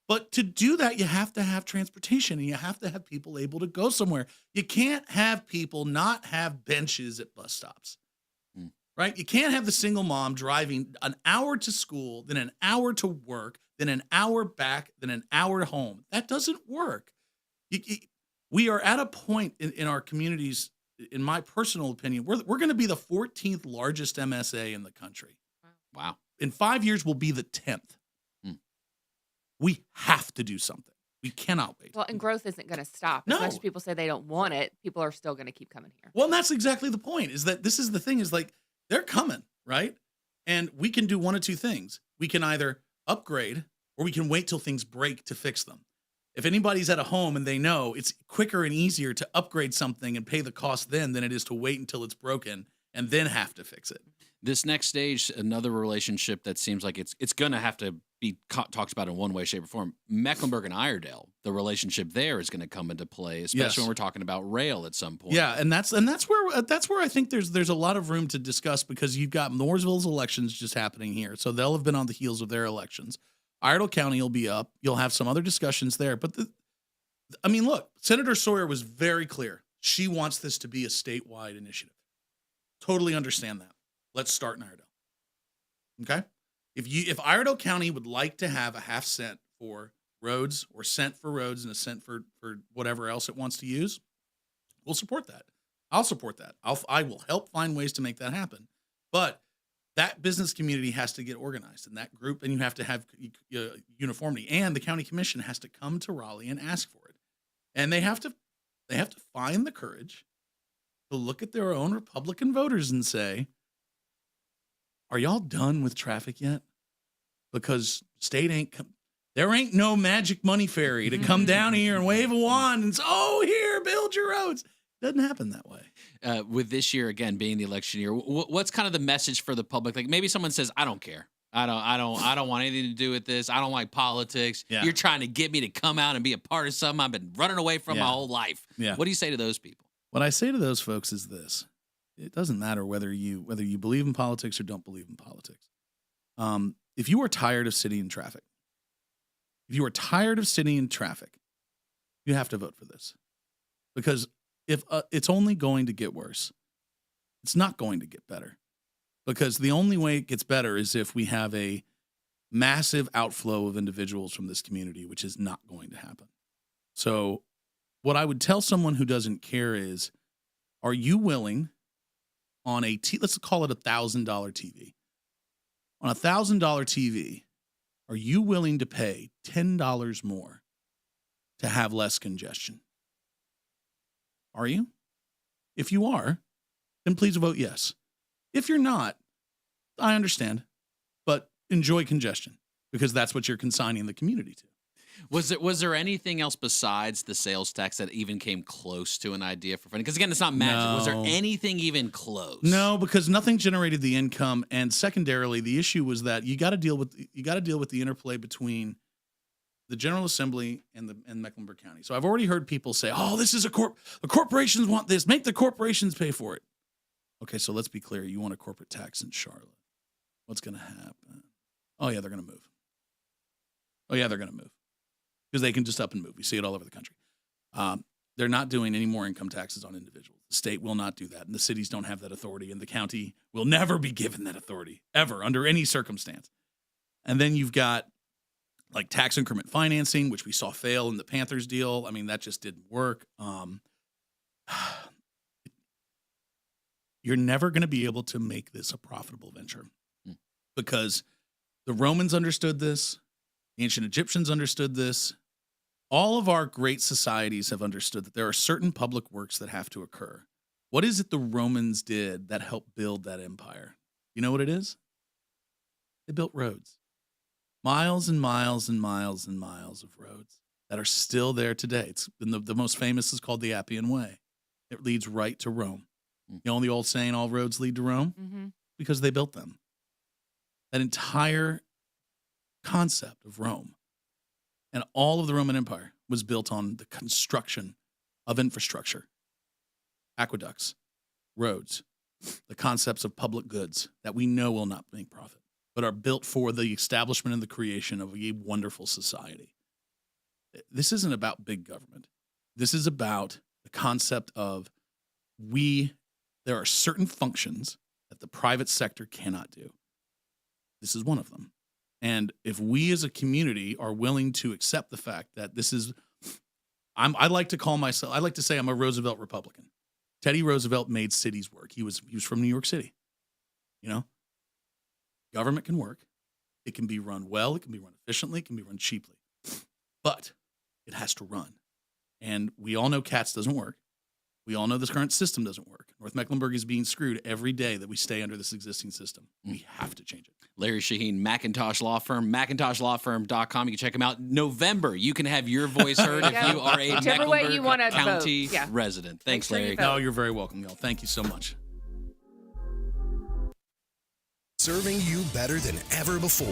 But to do that, you have to have transportation, and you have to have people able to go somewhere. You can't have people not have benches at bus stops, right? You can't have the single mom driving an hour to school, then an hour to work, then an hour back, then an hour home. That doesn't work. We are at a point in our communities, in my personal opinion, we're going to be the 14th largest MSA in the country. Wow. In 5 years, we'll be the 10th. We have to do something. We cannot wait. Well, and growth isn't going to stop. As much as people say they don't want it, people are still going to keep coming here. Well, and that's exactly the point, is that this is the thing, is like, they're coming, right? And we can do one of two things. We can either upgrade or we can wait till things break to fix them. If anybody's at a home and they know, it's quicker and easier to upgrade something and pay the cost then than it is to wait until it's broken and then have to fix it. This next stage, another relationship that seems like it's going to have to be talked about in one way, shape, or form. Mecklenburg and Iredale, the relationship there is going to come into play, especially when we're talking about rail at some point. Yeah, and that's where I think there's a lot of room to discuss, because you've got Mooresville's elections just happening here, so they'll have been on the heels of their elections. Iredale County will be up. You'll have some other discussions there, but look, Senator Sawyer was very clear. She wants this to be a statewide initiative. Totally understand that. Let's start in Iredale. Okay? If Iredale County would like to have a half cent for roads, or cent for roads and a cent for whatever else it wants to use, we'll support that. I'll support that. I will help find ways to make that happen. But that business community has to get organized in that group, and you have to have uniformity. And the county commission has to come to Raleigh and ask for it. And they have to find the courage to look at their own Republican voters and say, are y'all done with traffic yet? Because there ain't no magic money fairy to come down here and wave a wand and say, oh, here, build your roads. Doesn't happen that way. With this year, again, being the election year, what's kind of the message for the public? Like, maybe someone says, I don't care. I don't want anything to do with this. I don't like politics. Yeah. You're trying to get me to come out and be a part of something I've been running away from my whole life. Yeah. What do you say to those people? What I say to those folks is this. It doesn't matter whether you believe in politics or don't believe in politics. If you are tired of sitting in traffic, you have to vote for this. Because if it's only going to get worse, it's not going to get better. Because the only way it gets better is if we have a massive outflow of individuals from this community, which is not going to happen. So what I would tell someone who doesn't care is, are you willing on let's call it $1,000 TV. On a $1,000 TV, are you willing to pay $10 more to have less congestion? Are you? If you are, then please vote yes. If you're not, I understand, but enjoy congestion, because that's what you're consigning the community to. Was there anything else besides the sales tax that even came close to an idea for funding? Because again, it's not magic. Was there No. anything even close? No, because nothing generated the income, and secondarily, the issue was that you got to deal with the interplay between the General Assembly and Mecklenburg County. So I've already heard people say, "Oh, this is the corporations want this. Make the corporations pay for it." Okay, so let's be clear. You want a corporate tax in Charlotte? What's going to happen? Oh yeah, they're going to move. Oh yeah, they're going to move because they can just up and move. We see it all over the country. They're not doing any more income taxes on individuals. The state will not do that, and the cities don't have that authority, and the county will never be given that authority, ever, under any circumstance. And then you've got like tax increment financing, which we saw fail in the Panthers deal. I mean, that just didn't work. You're never going to be able to make this a profitable venture because the Romans understood this. The ancient Egyptians understood this. All of our great societies have understood that there are certain public works that have to occur. What is it the Romans did that helped build that empire? You know what it is? They built roads. Miles and miles and miles and miles of roads that are still there today. It's the most famous is called the Appian Way. It leads right to Rome. You know the old saying, all roads lead to Rome? Mm-hmm. Because they built them. That entire concept of Rome and all of the Roman Empire was built on the construction of infrastructure, aqueducts, roads, the concepts of public goods that we know will not make profit, but are built for the establishment and the creation of a wonderful society. This isn't about big government. This is about the concept of there are certain functions that the private sector cannot do. This is one of them. And if we as a community are willing to accept the fact that this is, I like to say I'm a Roosevelt Republican. Teddy Roosevelt made cities work. He was from New York City. You know, government can work. It can be run well. It can be run efficiently. It can be run cheaply. But it has to run. And we all know ICATS doesn't work. We all know this current system doesn't work. North Mecklenburg is being screwed every day that we stay under this existing system. We have to change it. Larry Shaheen, McIntosh Law Firm, McIntoshlawfirm.com. You can check them out. November, you can have your voice heard if you are a Whichever way you Mecklenburg wanna County vote. Yeah. resident. Thanks, sure you Larry. vote. No, you're very welcome, y'all. Thank you so much. Serving you better than ever before.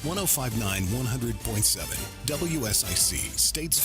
105.9, 100.7, WSIC, Statesville.